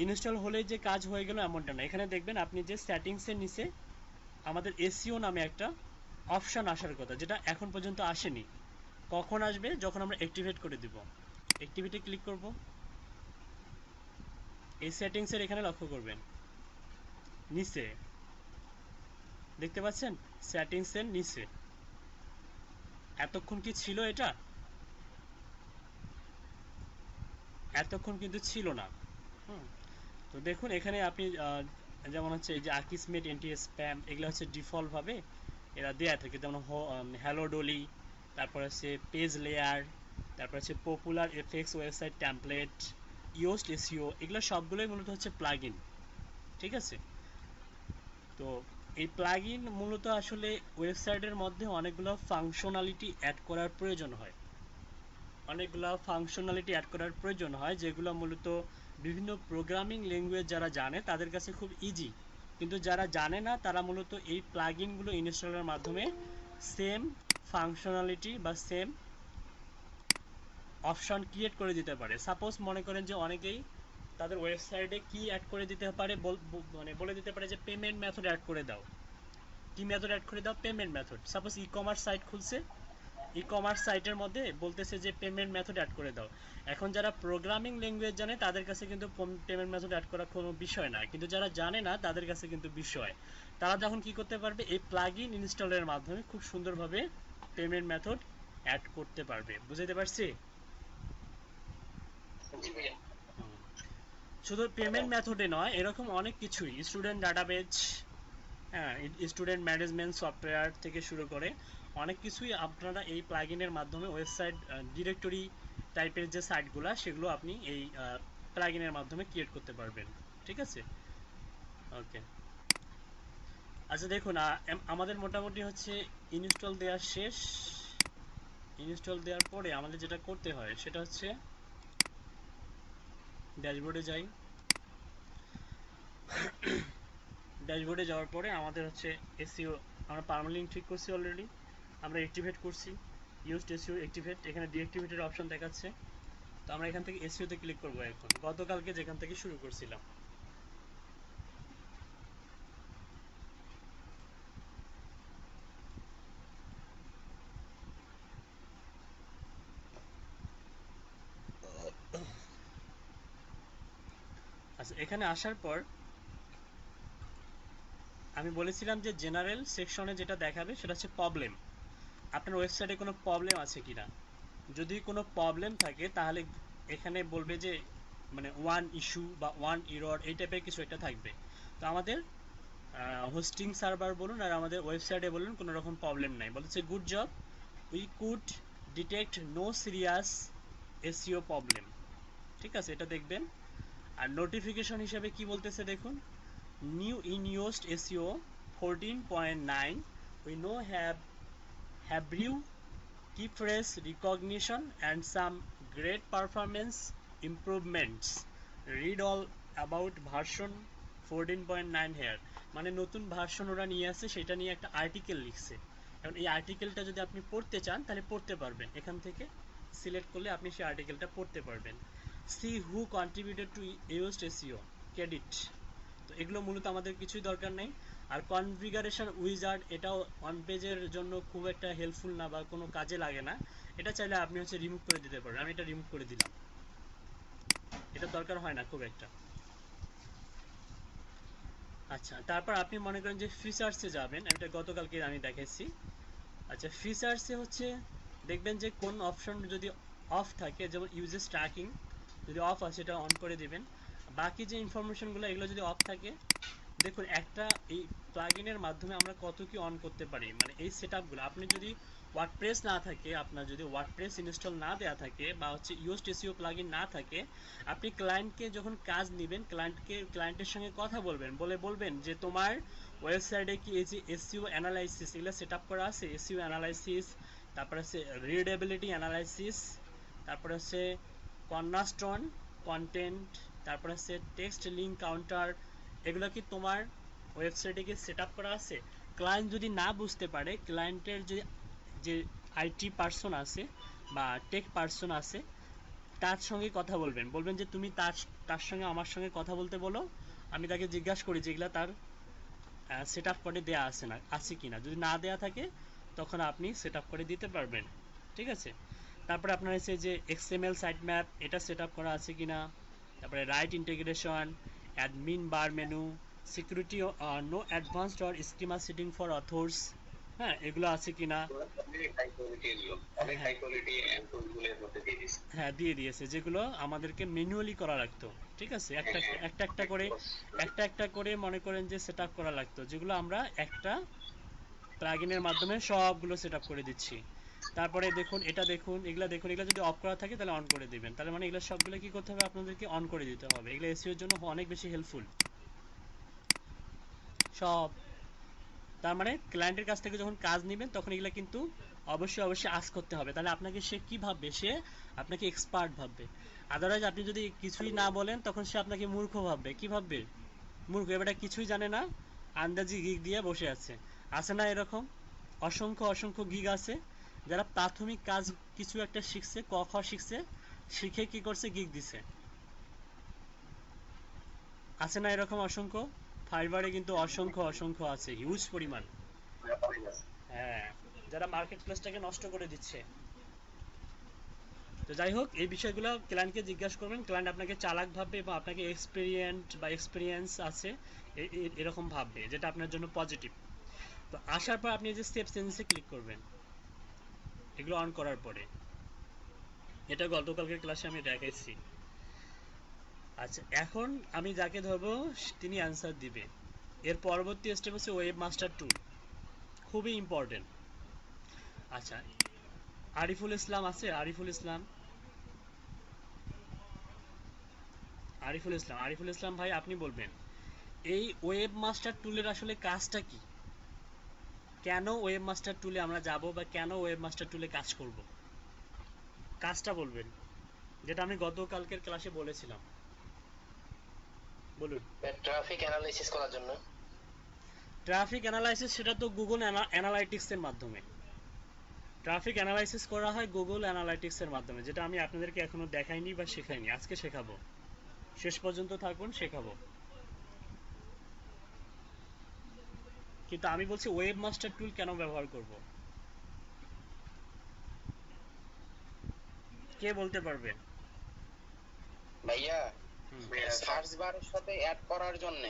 ইনস্টল হলেই যে কাজ হয়ে গেল এমনটা না। এখানে দেখবেন আপনি যে সেটিংসের নিচে আমাদের এসইও নামে একটা অপশন আসার কথা, যেটা এখন পর্যন্ত আসেনি। কখন আসবে? যখন আমরা অ্যাক্টিভেট করে দিব। অ্যাক্টিভিটি ক্লিক করব। এই সেটিংসের এখানে লক্ষ্য করবেন নিচে, দেখতে পাচ্ছেন সেটিংসের নিচে। এতক্ষণ কি ছিল এটা? এতক্ষণ কিন্তু ছিল না। হুম, তো দেখুন এখানে আপনি যেমন হচ্ছে এই যে আকিসমেট এনটি স্প্যাম, এগুলো হচ্ছে ডিফল্ট ভাবে এরা দেয়া থাকে, যেমন হ্যালো ডলি, তারপর হচ্ছে পেজ লেয়ার, তারপর হচ্ছে popular FX website template, Yoast SEO, এগুলো সবগুলোই মূলত হচ্ছে প্লাগইন। ঠিক আছে? তো এই প্লাগইন মূলত আসলে ওয়েবসাইটের মধ্যে অনেকগুলো ফাংশনালিটি অ্যাড করার প্রয়োজন হয়। অনেকগুলা ফাংশনালিটি অ্যাড করার প্রয়োজন হয়, যেগুলো মূলত বিভিন্ন প্রোগ্রামিং ল্যাঙ্গুয়েজ যারা জানে তাদের কাছে খুব ইজি, কিন্তু যারা জানে না তারা মূলত এই প্লাগইনগুলো ইনস্টলের মাধ্যমে সেম ফাংশনালিটি বা সেম অপশন ক্রিয়েট করে দিতে পারে। সাপোজ মনে করেন যে অনেকেই তাদের ওয়েবসাইটে কি অ্যাড করে দিতে পারে, মানে বলে দিতে পারে যে পেমেন্ট মেথড অ্যাড করে দাও। কি মেথড অ্যাড করে দাও? Payment method. Suppose e commerce site খুলছে, ই কমার্স সাইটের মধ্যে বলতেছে যে পেমেন্ট মেথড অ্যাড করে দাও। এখন যারা প্রোগ্রামিং ল্যাঙ্গুয়েজ জানে তাদের কাছে কিন্তু পেমেন্ট মেথড অ্যাড করা কোনো বিষয় না, কিন্তু যারা জানে না তাদের কাছে কিন্তু বিষয়। তারা যখন কি করতে পারবে, এই প্লাগইন ইনস্টলের মাধ্যমে খুব সুন্দরভাবে পেমেন্ট মেথড অ্যাড করতে পারবে। বুঝাইতে পারছি? জি ভাইয়া। শুধু পেমেন্ট মেথডে নয়, এরকম অনেক কিছুই, স্টুডেন্ট ডাটাবেজ, হ্যাঁ, স্টুডেন্ট ম্যানেজমেন্ট সফটওয়্যার থেকে শুরু করে অনেক কিছুই আপনারা এই প্লাগইনের মাধ্যমে ওয়েবসাইট ডিরেক্টরি টাইপের যে সাইটগুলো সেগুলো আপনি এই প্লাগইনের মাধ্যমে ক্রিয়েট করতে পারবেন। ঠিক আছে, ওকে। আচ্ছা দেখুন, আমাদের মোটামুটি হচ্ছে ইনস্টল দেওয়া শেষ। ইনস্টল দেওয়ার পরে আমাদের যেটা করতে হয় সেটা হচ্ছে ড্যাশবোর্ডে যাই। ড্যাশবোর্ডে যাওয়ার পরে আমাদের হচ্ছে এসইও আমরা পারমানেন্ট ঠিক করছি অলরেডি, আমরা অ্যাক্টিভেট করছি, ইউজড এসইও অ্যাক্টিভেট, এখানে ডিঅ্যাক্টিভেটের অপশন দেখাচ্ছে। তো আমরা এখান থেকে এসইওতে ক্লিক করব এখন, গতকালকে যেখান থেকে শুরু করছিলাম। আচ্ছা, এখানে আসার পর আমি বলেছিলাম যে জেনারেল সেকশনে যেটা দেখাবে সেটা হচ্ছে প্রবলেম। আপনার ওয়েবসাইটে কোনো প্রবলেম আছে কিনা, যদি কোনো প্রবলেম থাকে তাহলে এখানে বলবে যে মানে ওয়ান ইস্যু বা ওয়ান এরর এই টাইপের কিছু একটা থাকবে। তো আমাদের হোস্টিং সার্ভার বলুন আর আমাদের ওয়েবসাইটে বলুন কোনো রকম প্রবলেম নাই, বলছে good job, we could detect no serious SEO problem. ঠিক আছে, এটা দেখবেন। আর নোটিফিকেশন হিসাবে কি বলতেছে দেখুন, new in used SEO 14.9 we know have brew key phrase recognition and some great performance improvements. Read all about version 14.9 here. মানে নতুন ভার্সন ওরা নিয়ে আসছে, সেটা নিয়ে একটা আর্টিকেল লিখছে। এখন এই আর্টিকেলটা যদি আপনি পড়তে চান তাহলে পড়তে পারবেন, এখান থেকে সিলেক্ট করলে আপনি সেই আর্টিকেলটা পড়তে পারবেন। See who contributed to used SEO credit. তো এগুলো মূলত আমাদের কিছুই দরকার নেই। আর কনফিগারেশন উইজার্ড, এটাও অন পেজের জন্য খুব একটা হেল্পফুল না বা কোনো কাজে লাগে না, এটা চাইলে আপনি হচ্ছে রিমুভ করে দিতে পারেন। আমি এটা রিমুভ করে দিলাম, এটা দরকার হয় না খুব একটা। আচ্ছা, তারপর আপনি মনে করেন যে ফিচার্সে যাবেন, এটা গতকালকে আমি দেখেছি। আচ্ছা, ফিচার্সে হচ্ছে দেখবেন যে কোন অপশন যদি অফ থাকে, যেমন ইউজেস ট্র্যাকিং যদি অফ আছে এটা অন করে দিবেন। বাকি যে ইনফরমেশনগুলো এগুলো যদি অফ থাকে, দেখুন একটা এই প্লাগইনের মাধ্যমে আমরা কত কি অন করতে পারি, মানে এই সেটআপগুলো। আপনি যদি ওয়ার্ডপ্রেস না থাকে, আপনার যদি ওয়ার্ডপ্রেস ইনস্টল না দেওয়া থাকে বা হচ্ছে ইউজড এসইও প্লাগইন না থাকে, আপনি ক্লায়েন্টকে যখন কাজ নেবেন ক্লায়েন্টের সঙ্গে কথা বলবেন, বলবেন যে তোমার ওয়েবসাইটে কি এই যে এসইও অ্যানালাইসিস এগুলো সেটআপ করা আছে, এসইও অ্যানালাইসিস, তারপরে হচ্ছে রিডেবিলিটি অ্যানালাইসিস, তারপরে হচ্ছে কর্নারস্টোন কন্টেন্ট, তারপরে হচ্ছে টেক্সট লিঙ্ক কাউন্টার, এগুলো কি তোমার ওয়েবসাইটে কি সেট আপ করা আছে? ক্লায়েন্ট যদি না বুঝতে পারে, ক্লায়েন্টের যে যে আইটি পার্সন আছে বা টেক পার্সন আছে তার সঙ্গে কথা বলবেন যে তুমি তার সঙ্গে আমার সঙ্গে কথা বলতে বলো, আমি তাকে জিজ্ঞাসা করি যেগুলো তার সেট আপ করে দেওয়া আছে না আছে কিনা, যদি না দেওয়া থাকে তখন আপনি সেট আপ করে দিতে পারবেন। ঠিক আছে, তারপরে আপনার হচ্ছে যে এক্সএমএল সাইট ম্যাপ এটা সেট আপ করা আছে কিনা, তারপরে right integration, admin bar menu, security, no advanced or schema setting for authors, হ্যাঁ এগুলো আছে কিনা। অনেক হাই কোয়ালিটি এগুলো, অনেক হ্যাঁ, হাই কোয়ালিটি এন্ড টুলগুলো এর মধ্যে দিয়ে দিচ্ছে। হ্যাঁ দিয়ে দিয়েছে, যেগুলো আমাদেরকে ম্যানুয়ালি করা লাগতো। ঠিক আছে, হ্যাঁ, হ্যাঁ, একটা একটা করে মনে করেন যে সেট আপ করা লাগতো, যেগুলো আমরা একটা প্লাগইনের মাধ্যমে সবগুলো সেট আপ করে দিচ্ছি। তারপরে দেখুন এটা দেখুন, এগুলা দেখুন, এগুলা যদি অফ করা থাকে তাহলে অন করে দিবেন, তাহলে মানে এগুলো সবগুলো কি করতে হবে, আপনাদেরকে অন করে দিতে হবে। এগুলো এসইওর জন্য অনেক বেশি হেল্পফুল সব। তার মানে ক্লায়েন্টের কাছ থেকে যখন কাজ নেবেন তখন এগুলো কিন্তু অবশ্যই অবশ্যই আস্ক করতে হবে, তাহলে আপনাকে সে কি ভাববে, সে আপনাকে এক্সপার্ট ভাববে। আদারওয়াইজ আপনি যদি কিছুই না বলেন তখন সে আপনাকে মূর্খ ভাববে। কি ভাববে? মূর্খ, এবারে কিছুই জানে না, আন্দাজি গিগ দিয়ে বসে আছে না এরকম? অসংখ্য অসংখ্য গিগ আছে যারা প্রাথমিক কাজ কিছু একটা শিখছে, ক খ শিখছে, শিখে কি করছে, গিগ দিছে। আছে না এরকম অসংখ্য? ফাইবারে কিন্তু অসংখ্য অসংখ্য আছে, হিউজ পরিমাণ। হ্যাঁ, যারা মার্কেট প্লেসটাকে নষ্ট করে দিচ্ছে। তো যাই হোক, এই বিষয়গুলো ক্লায়েন্টকে জিজ্ঞাসা করবেন, ক্লায়েন্ট আপনাকে চালাক ভাববে এবং আপনাকে এক্সপিরিয়েন্স আছে এরকম ভাববে, যেটা আপনার জন্য পজিটিভ। তো আসার পর আপনি যে স্টেপ চেঞ্জে ক্লিক করবেন এগুলো অন করার পরে, এটা গতকালকের ক্লাসে আমি দেখাইছি। আচ্ছা, এখন আমি যাকে ধরবো তিনি অ্যান্সার দিবে। এর পরবর্তী স্টেপ হচ্ছে ওয়েব মাস্টার টুল, খুবই ইম্পর্টেন্ট। আচ্ছা, আরিফুল ইসলাম আছে? আরিফুল ইসলাম ভাই, আপনি বলবেন এই ওয়েব মাস্টার টুলের আসলে কাজটা কি? কেন ওয়েব মাস্টার টুলে আমরা যাব, বা কেন ওয়েব মাস্টার টুলে কাজ করব? কাজটা বলবেন, যেটা আমি গতকালকের ক্লাসে বলেছিলাম। বলুন। ট্রাফিক অ্যানালাইসিস করার জন্য। ট্রাফিক অ্যানালাইসিস সেটা তো গুগল অ্যানালাইটিক্সের মাধ্যমে। ট্রাফিক অ্যানালাইসিস করা হয় গুগল অ্যানালাইটিক্সের মাধ্যমে, যেটা আমি আপনাদেরকে এখনো দেখাইনি বা শেখাইনি। আজকে শেখাবো, শেষ পর্যন্ত থাকুন, শেখাবো। কিন্তু আমি বলছি ওয়েব মাস্টার টুল কেন ব্যবহার করব, কে বলতে পারবে? ভাইয়া, হুম, সার্চ বারের সাথে অ্যাড করার জন্য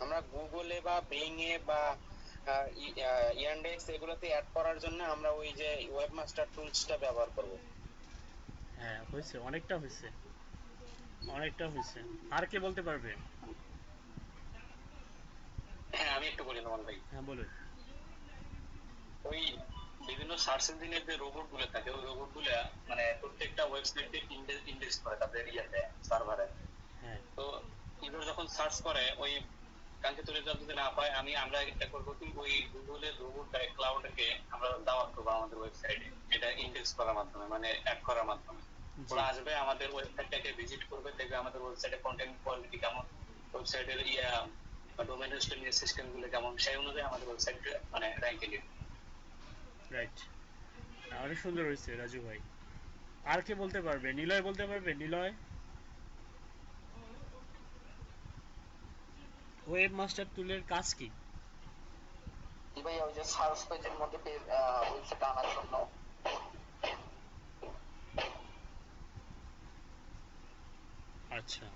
আমরা গুগলে বা বিং এ বা ইয়ান্ডেক্স এগুলোতে অ্যাড করার জন্য আমরা ওই যে ওয়েবমাস্টার টুলসটা ব্যবহার করব। হ্যাঁ হয়েছে, অনেকটা হয়েছে। আর কে বলতে পারবে? হ্যাঁ, আমি একটু বলি নোমান ভাই। হ্যাঁ বলুন। ওই বিভিন্ন সার্চ ইঞ্জিনের যে রোবট গুলো থাকে, ওই রোবট গুলা মানে প্রত্যেকটা ওয়েবসাইটে ইন্ডেক্স করে তাদের ইয়াতে, সার্ভারে। হ্যাঁ তো ইউজার যখন সার্চ করে ওই কাঙ্ক্ষিত রেজাল্ট যদি না পায়, আমরা এটা করবো কি, ওই গুগলের রোবট ক্লাউডকে আমরা দাওয়াত করবো আমাদের ওয়েবসাইটে, এটা ইন্ডেক্স করার মাধ্যমে, মানে অ্যাড করার মাধ্যমে। জি, ওরা আসবে আমাদের ওয়েবসাইটটাকে ভিজিট করবে, দেখবে আমাদের ওয়েবসাইটে কন্টেন্ট কোয়ালিটি কেমন, ওয়েবসাইটের ডোমেন হোস্টিং এর সিস্টেম গুলো কেমন, সেই অনুযায়ী আমাদের ওয়েবসাইট মানে র্যাঙ্কে দিবে। রাইট, অনেক সুন্দর হয়েছে রাজু ভাই। আর কে বলতে পারবে? নিলয় বলতে পারবে? নিলয়, ওয়েব মাস্টার টুলের কাজ কি? জি ভাইয়া, ওই যে সার্চ পেজের মধ্যে ওয়েবসাইট আনার জন্য। আচ্ছা,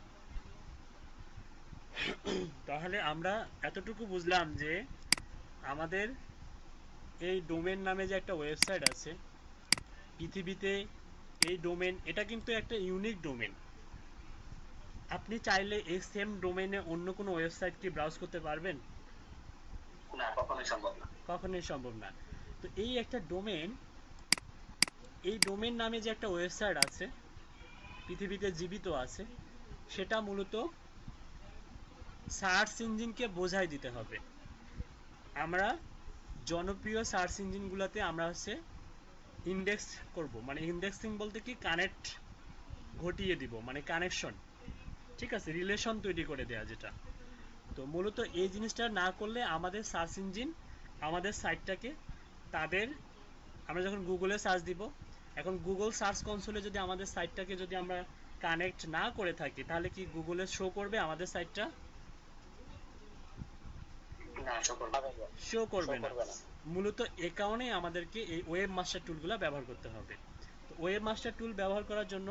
তাহলে আমরা এতটুকু বুঝলাম যে আমাদের এই ডোমেন নামে যে একটা ওয়েবসাইট আছে পৃথিবীতে, এই ডোমেন, এটা কিন্তু একটা ইউনিক ডোমেন। আপনি চাইলে এই সেম ডোমেনে অন্য কোনো ওয়েবসাইট কি ব্রাউজ করতে পারবেন? না, কখনোই সম্ভব না। কখনোই সম্ভব না। তো এই একটা ডোমেন, এই ডোমেন নামে যে একটা ওয়েবসাইট আছে পৃথিবীতে জীবিত আছে, সেটা মূলত সার্চ ইঞ্জিনকে বোঝাই দিতে হবে। আমরা জনপ্রিয় সার্চ ইঞ্জিনগুলোতে আমরা হচ্ছে ইন্ডেক্স করব, মানে ইন্ডেক্সিং বলতে কি, কানেক্ট ঘটিয়ে দিব, মানে কানেকশন, ঠিক আছে, রিলেশন তৈরি করে দেয়া যেটা। তো মূলত এই জিনিসটা না করলে আমাদের সার্চ ইঞ্জিন আমাদের সাইটটাকে তাদের, আমরা যখন গুগলে সার্চ দিব, এখন গুগল সার্চ কনসোলে যদি আমাদের সাইটটাকে যদি আমরা কানেক্ট না করে থাকি, তাহলে কি গুগলে শো করবে আমাদের সাইটটা? না, শো করবে না। করবে না। মূলত এ কারণেই আমাদেরকে এই ওয়েব মাস্টার টুলগুলো ব্যবহার করতে হবে। তো ওয়েব মাস্টার টুল ব্যবহার করার জন্য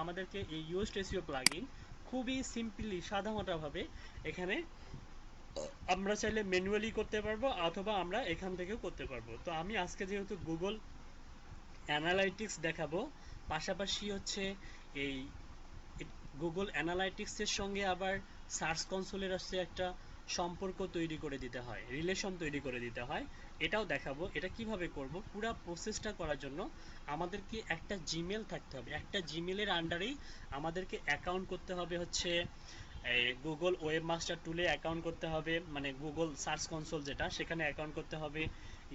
আমাদেরকে এই ইউজড এসইও প্লাগইন খুবই সিম্পলি সাধারণভাবে এখানে আমরা চাইলে ম্যানুয়ালি করতে পারবো, অথবা আমরা এখান থেকেও করতে পারবো। তো আমি আজকে যেহেতু গুগল অ্যানালাইটিক্স দেখাবো, পাশাপাশি হচ্ছে এই গুগল অ্যানালাইটিক্সের সঙ্গে আবার সার্চ কনসোলের হচ্ছে একটা সম্পর্ক তৈরি করে দিতে হয়, রিলেশন তৈরি করে দিতে হয়, এটাও দেখাবো। এটা কিভাবে করব, পুরো প্রসেসটা করার জন্য আমাদেরকে একটা জিমেল থাকতে হবে। একটা জিমেলের আন্ডারেই আমাদেরকে অ্যাকাউন্ট করতে হবে, হচ্ছে এই গুগল ওয়েব মাস্টার টুলে অ্যাকাউন্ট করতে হবে, মানে গুগল সার্চ কনসোল যেটা, সেখানে অ্যাকাউন্ট করতে হবে।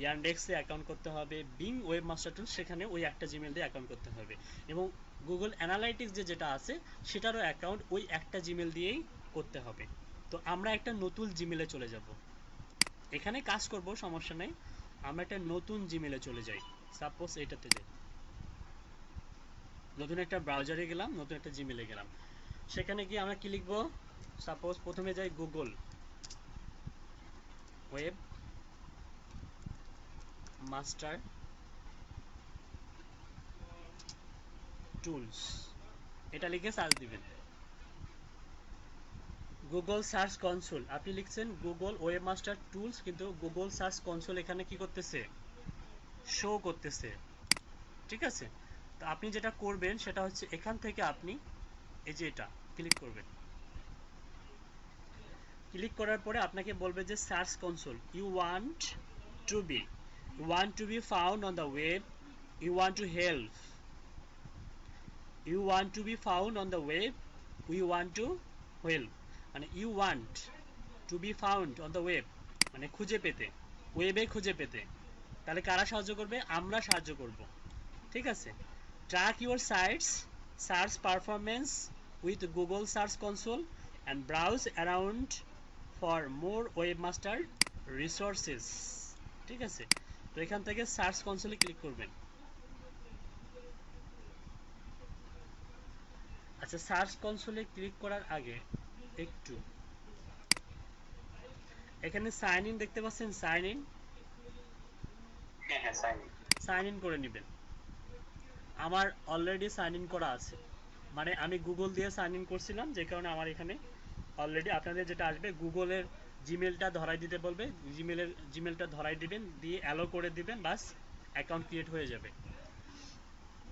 ইয়ান্ডেক্সে অ্যাকাউন্ট করতে হবে, বিং ওয়েবমাস্টার টুল সেখানে ওই একটা জিমেল দিয়ে অ্যাকাউন্ট করতে হবে, এবং গুগল অ্যানালাইটিক্স যেটা আছে সেটারও অ্যাকাউন্ট ওই একটা জিমেল দিয়েই করতে হবে। তো আমরা একটা নতুন জিমেলে চলে যাব, এখানে কাজ করব সমস্যা নেই। আমরা একটা নতুন জিমেলে চলে যাই, সাপোজ এটাতে যাই, নতুন একটা ব্রাউজারে গেলাম, নতুন একটা জিমেলে গেলাম। সেখানে গিয়ে আমরা কি লিখব, সাপোজ প্রথমে যাই গুগল ওয়েব মাস্টার টুলস, এটা লিখে সার্চ দিবেন। গুগল সার্চ কনসোল, আপনি লিখছেন গুগল ওয়েব মাস্টার টুলস, কিন্তু গুগল সার্চ কনসোল এখানে কি করতেছে, শো করতেছে। ঠিক আছে, তো আপনি যেটা করবেন সেটা হচ্ছে এখান থেকে আপনি এই যে এটা ক্লিক করবেন। ক্লিক করার পরে আপনাকে বলবে যে search console, to be you want to be found on the web, you want to help, you want to be found on the web, we want to help, মানে you want to be found on the web মানে খুঁজে পেতে, ওয়েবে খুঁজে পেতে। তাহলে কারা সাহায্য করবে, আমরা সাহায্য করব। ঠিক আছে, track your sites search performance with Google search console and browse around for more webmaster resources. ঠিক আছে, তো এখান থেকে সার্চ কনসোলে ক্লিক করবেন। আচ্ছা, সার্চ কনসোলে ক্লিক করার আগে একটু এখানে সাইন ইন দেখতে পাচ্ছেন, সাইন ইন, হ্যাঁ হ্যাঁ সাইন। সাইন ইন করে নেবেন। আমার অলরেডি সাইন ইন করা আছে, মানে আমি গুগল দিয়ে সাইন ইন করছিলাম, যে কারণে আমার এখানে অলরেডি, আপনাদের যেটা আসবে গুগলের জিমেলটা ধরাই দিতে বলবে, জিমেলটা ধরাই দিবেন, দিয়ে অ্যালো করে দিবেন, বাস অ্যাকাউন্ট ক্রিয়েট হয়ে যাবে।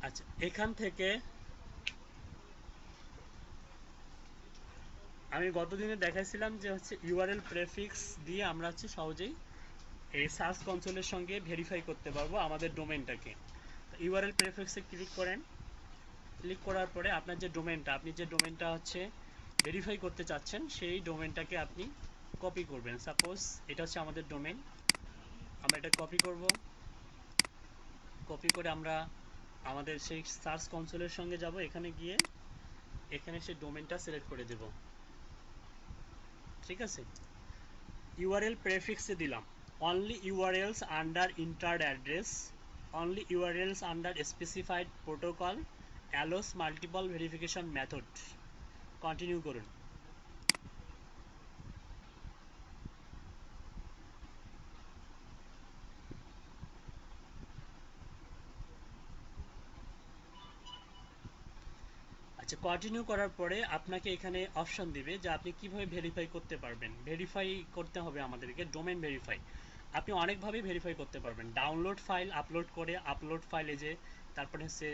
আচ্ছা, এখান থেকে আমি গতদিনে দেখাইছিলাম যে হচ্ছে ইউআরএল প্রেফিক্স দিয়ে আমরা হচ্ছে সহজেই এই সার্চ কনসোলের সঙ্গে ভেরিফাই করতে পারবো আমাদের ডোমেনটাকে। ইউআরএল প্রেফিক্সে ক্লিক করেন, ক্লিক করার পরে আপনার যে ডোমেনটা, আপনি যে ডোমেনটা হচ্ছে ভেরিফাই করতে চাচ্ছেন সেই ডোমেনটাকে আপনি কপি করবেন। সাপোজ এটা হচ্ছে আমাদের ডোমেন, আমরা এটা কপি করব। কপি করে আমরা আমাদের সেই সার্চ কনসোলের সঙ্গে যাব, এখানে গিয়ে এখানে সেই ডোমেনটা সিলেক্ট করে দেব। ঠিক আছে, ইউআরএল প্রেফিক্সে দিলাম only URLs under entered address, only URLs under specified protocol, allows multiple verification method. Continue করুন। আচ্ছা, কন্টিনিউ করার পরে আপনাকে এখানে অপশন দিবে যে আপনি কিভাবে ভেরিফাই করতে পারবেন। ভেরিফাই করতে হবে আমাদেরকে ডোমেন ভেরিফাই। আপনি অনেকভাবে ভেরিফাই করতে পারবেন, ডাউনলোড ফাইল আপলোড করে, আপলোড ফাইলে যে তারপরে হচ্ছে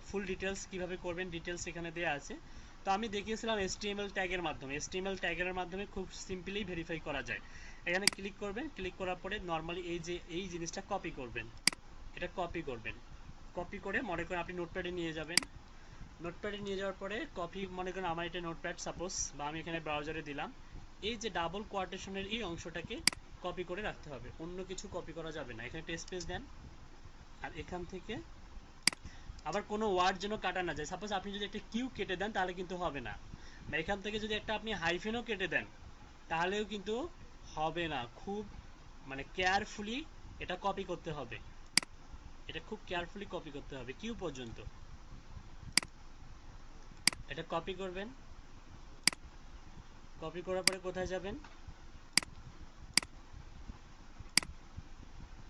ফুল ডিটেলস কিভাবে করবেন, ডিটেলস এখানে দেওয়া আছে। তো আমি দেখিয়েছিলাম এসটিএমএল ট্যাগের মাধ্যমে, এসটিএমএল ট্যাগের মাধ্যমে খুব সিম্পলি ভেরিফাই করা যায়। এখানে ক্লিক করবেন, ক্লিক করার পরে নর্মালি এই যে এই জিনিসটা কপি করবেন, এটা কপি করবেন। কপি করে মনে করেন আপনি নোটপ্যাডে নিয়ে যাবেন, নোটপ্যাডে নিয়ে যাওয়ার পরে কপি, মনে করেন আমার এটা নোটপ্যাড সাপোজ, বা আমি এখানে ব্রাউজারে দিলাম, এই যে ডাবল কোয়াটেশনের এই অংশটাকে কপি করে রাখতে হবে, অন্য কিছু কপি করা যাবে না। এখানে টেক্সট স্পেস দেন, আর এখান থেকে আবার কোনো ওয়ার্ড যেন কাটা না যায়। সাপোজ আপনি যদি একটা কিউ কেটে দেন তাহলে কিন্তু হবে না, বা এখান থেকে যদি একটা আপনি হাইফেনও কেটে দেন তাহলেও কিন্তু হবে না। খুব মানে কেয়ারফুলি এটা কপি করতে হবে, এটা খুব কেয়ারফুলি কপি করতে হবে কিউ পর্যন্ত। এটা কপি করবেন, কপি করার পরে কোথায় যাবেন,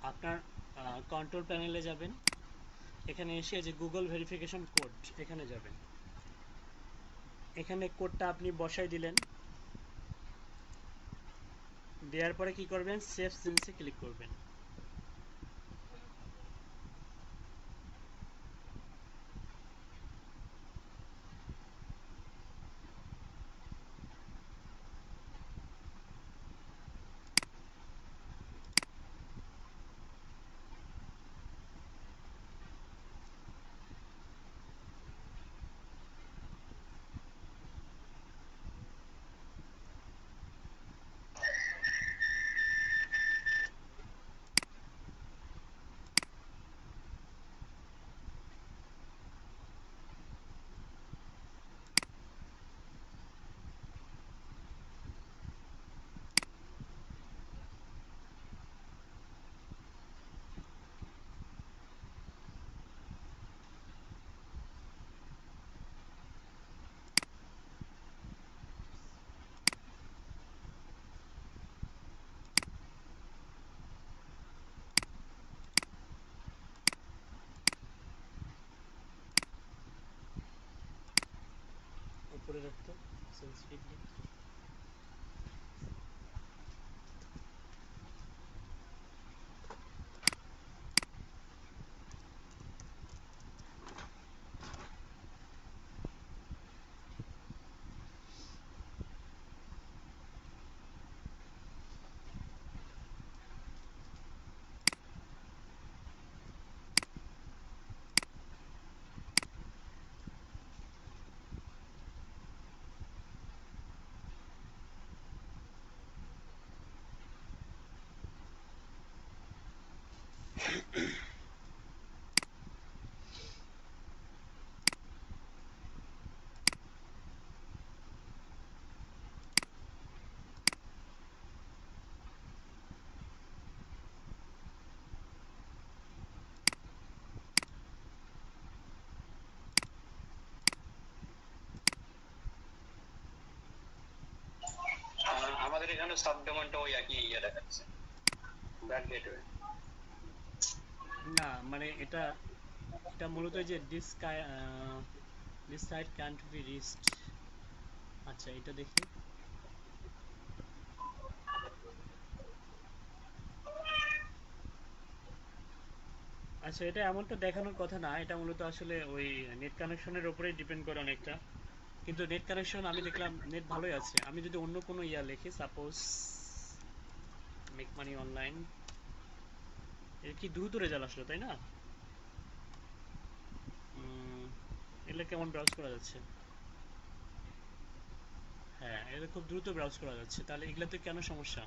আপনার কন্ট্রোল প্যানেলে যাবেন, এখানে এসে যে গুগল ভেরিফিকেশন কোড এখানে যাবেন, এখানে কোডটা আপনি বসাই দিলেন, দেওয়ার পরে কি করবেন, সেভ চেঞ্জে ক্লিক করবেন। উপরে রাখতো সেন্সিটিভলি। আমাদের এখানে সাবডোমেনটা ওই একই ইয়ে দেখাচ্ছে, ব্যাক গেটওয়ে। না মানে এটা এটা মূলত এই যে this site can't be reached. আচ্ছা এটা দেখি। আচ্ছা এটা এমনটা দেখানোর কথা না, এটা মূলত আসলে ওই নেট কানেকশনের উপরেই ডিপেন্ড করে অনেকটা। কিন্তু নেট কানেকশন আমি দেখলাম নেট ভালোই আছে। আমি যদি অন্য কোনো ইয়া লিখি, সাপোজ মেক মানি অনলাইন, এর কি দ্রুত রেজাল্ট আসলো তাই না? এগুলো কেমন ব্রাউজ করা যাচ্ছে? হ্যাঁ এটা খুব দ্রুত ব্রাউজ করা যাচ্ছে, তাহলে এগুলাতে কেন সমস্যা?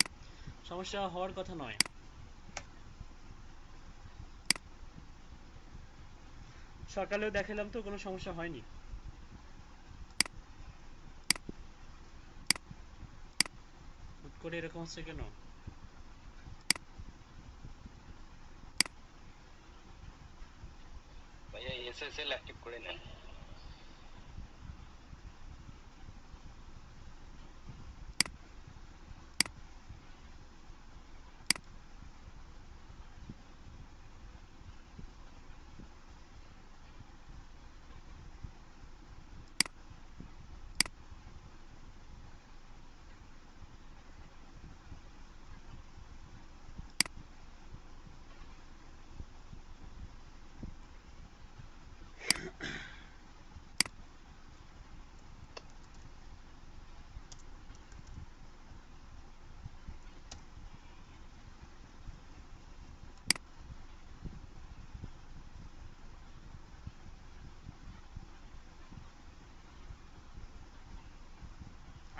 সমস্যা হওয়ার কথা নয়। সকালেও দেখালাম তো কোনো সমস্যা হয়নি। হুট করে এরকম হচ্ছে কেন? ভাইয়া এসএসএল অ্যাক্টিভ করে নেন।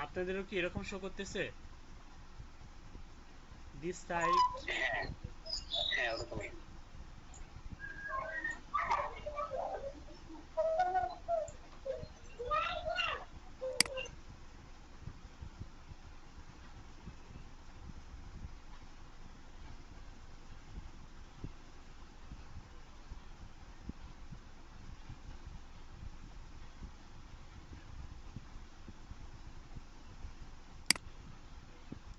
আপনাদেরও কি এরকম শো করতেছে? দিস সাইট হ্যাঁ, হ্যাঁ ওরকমই।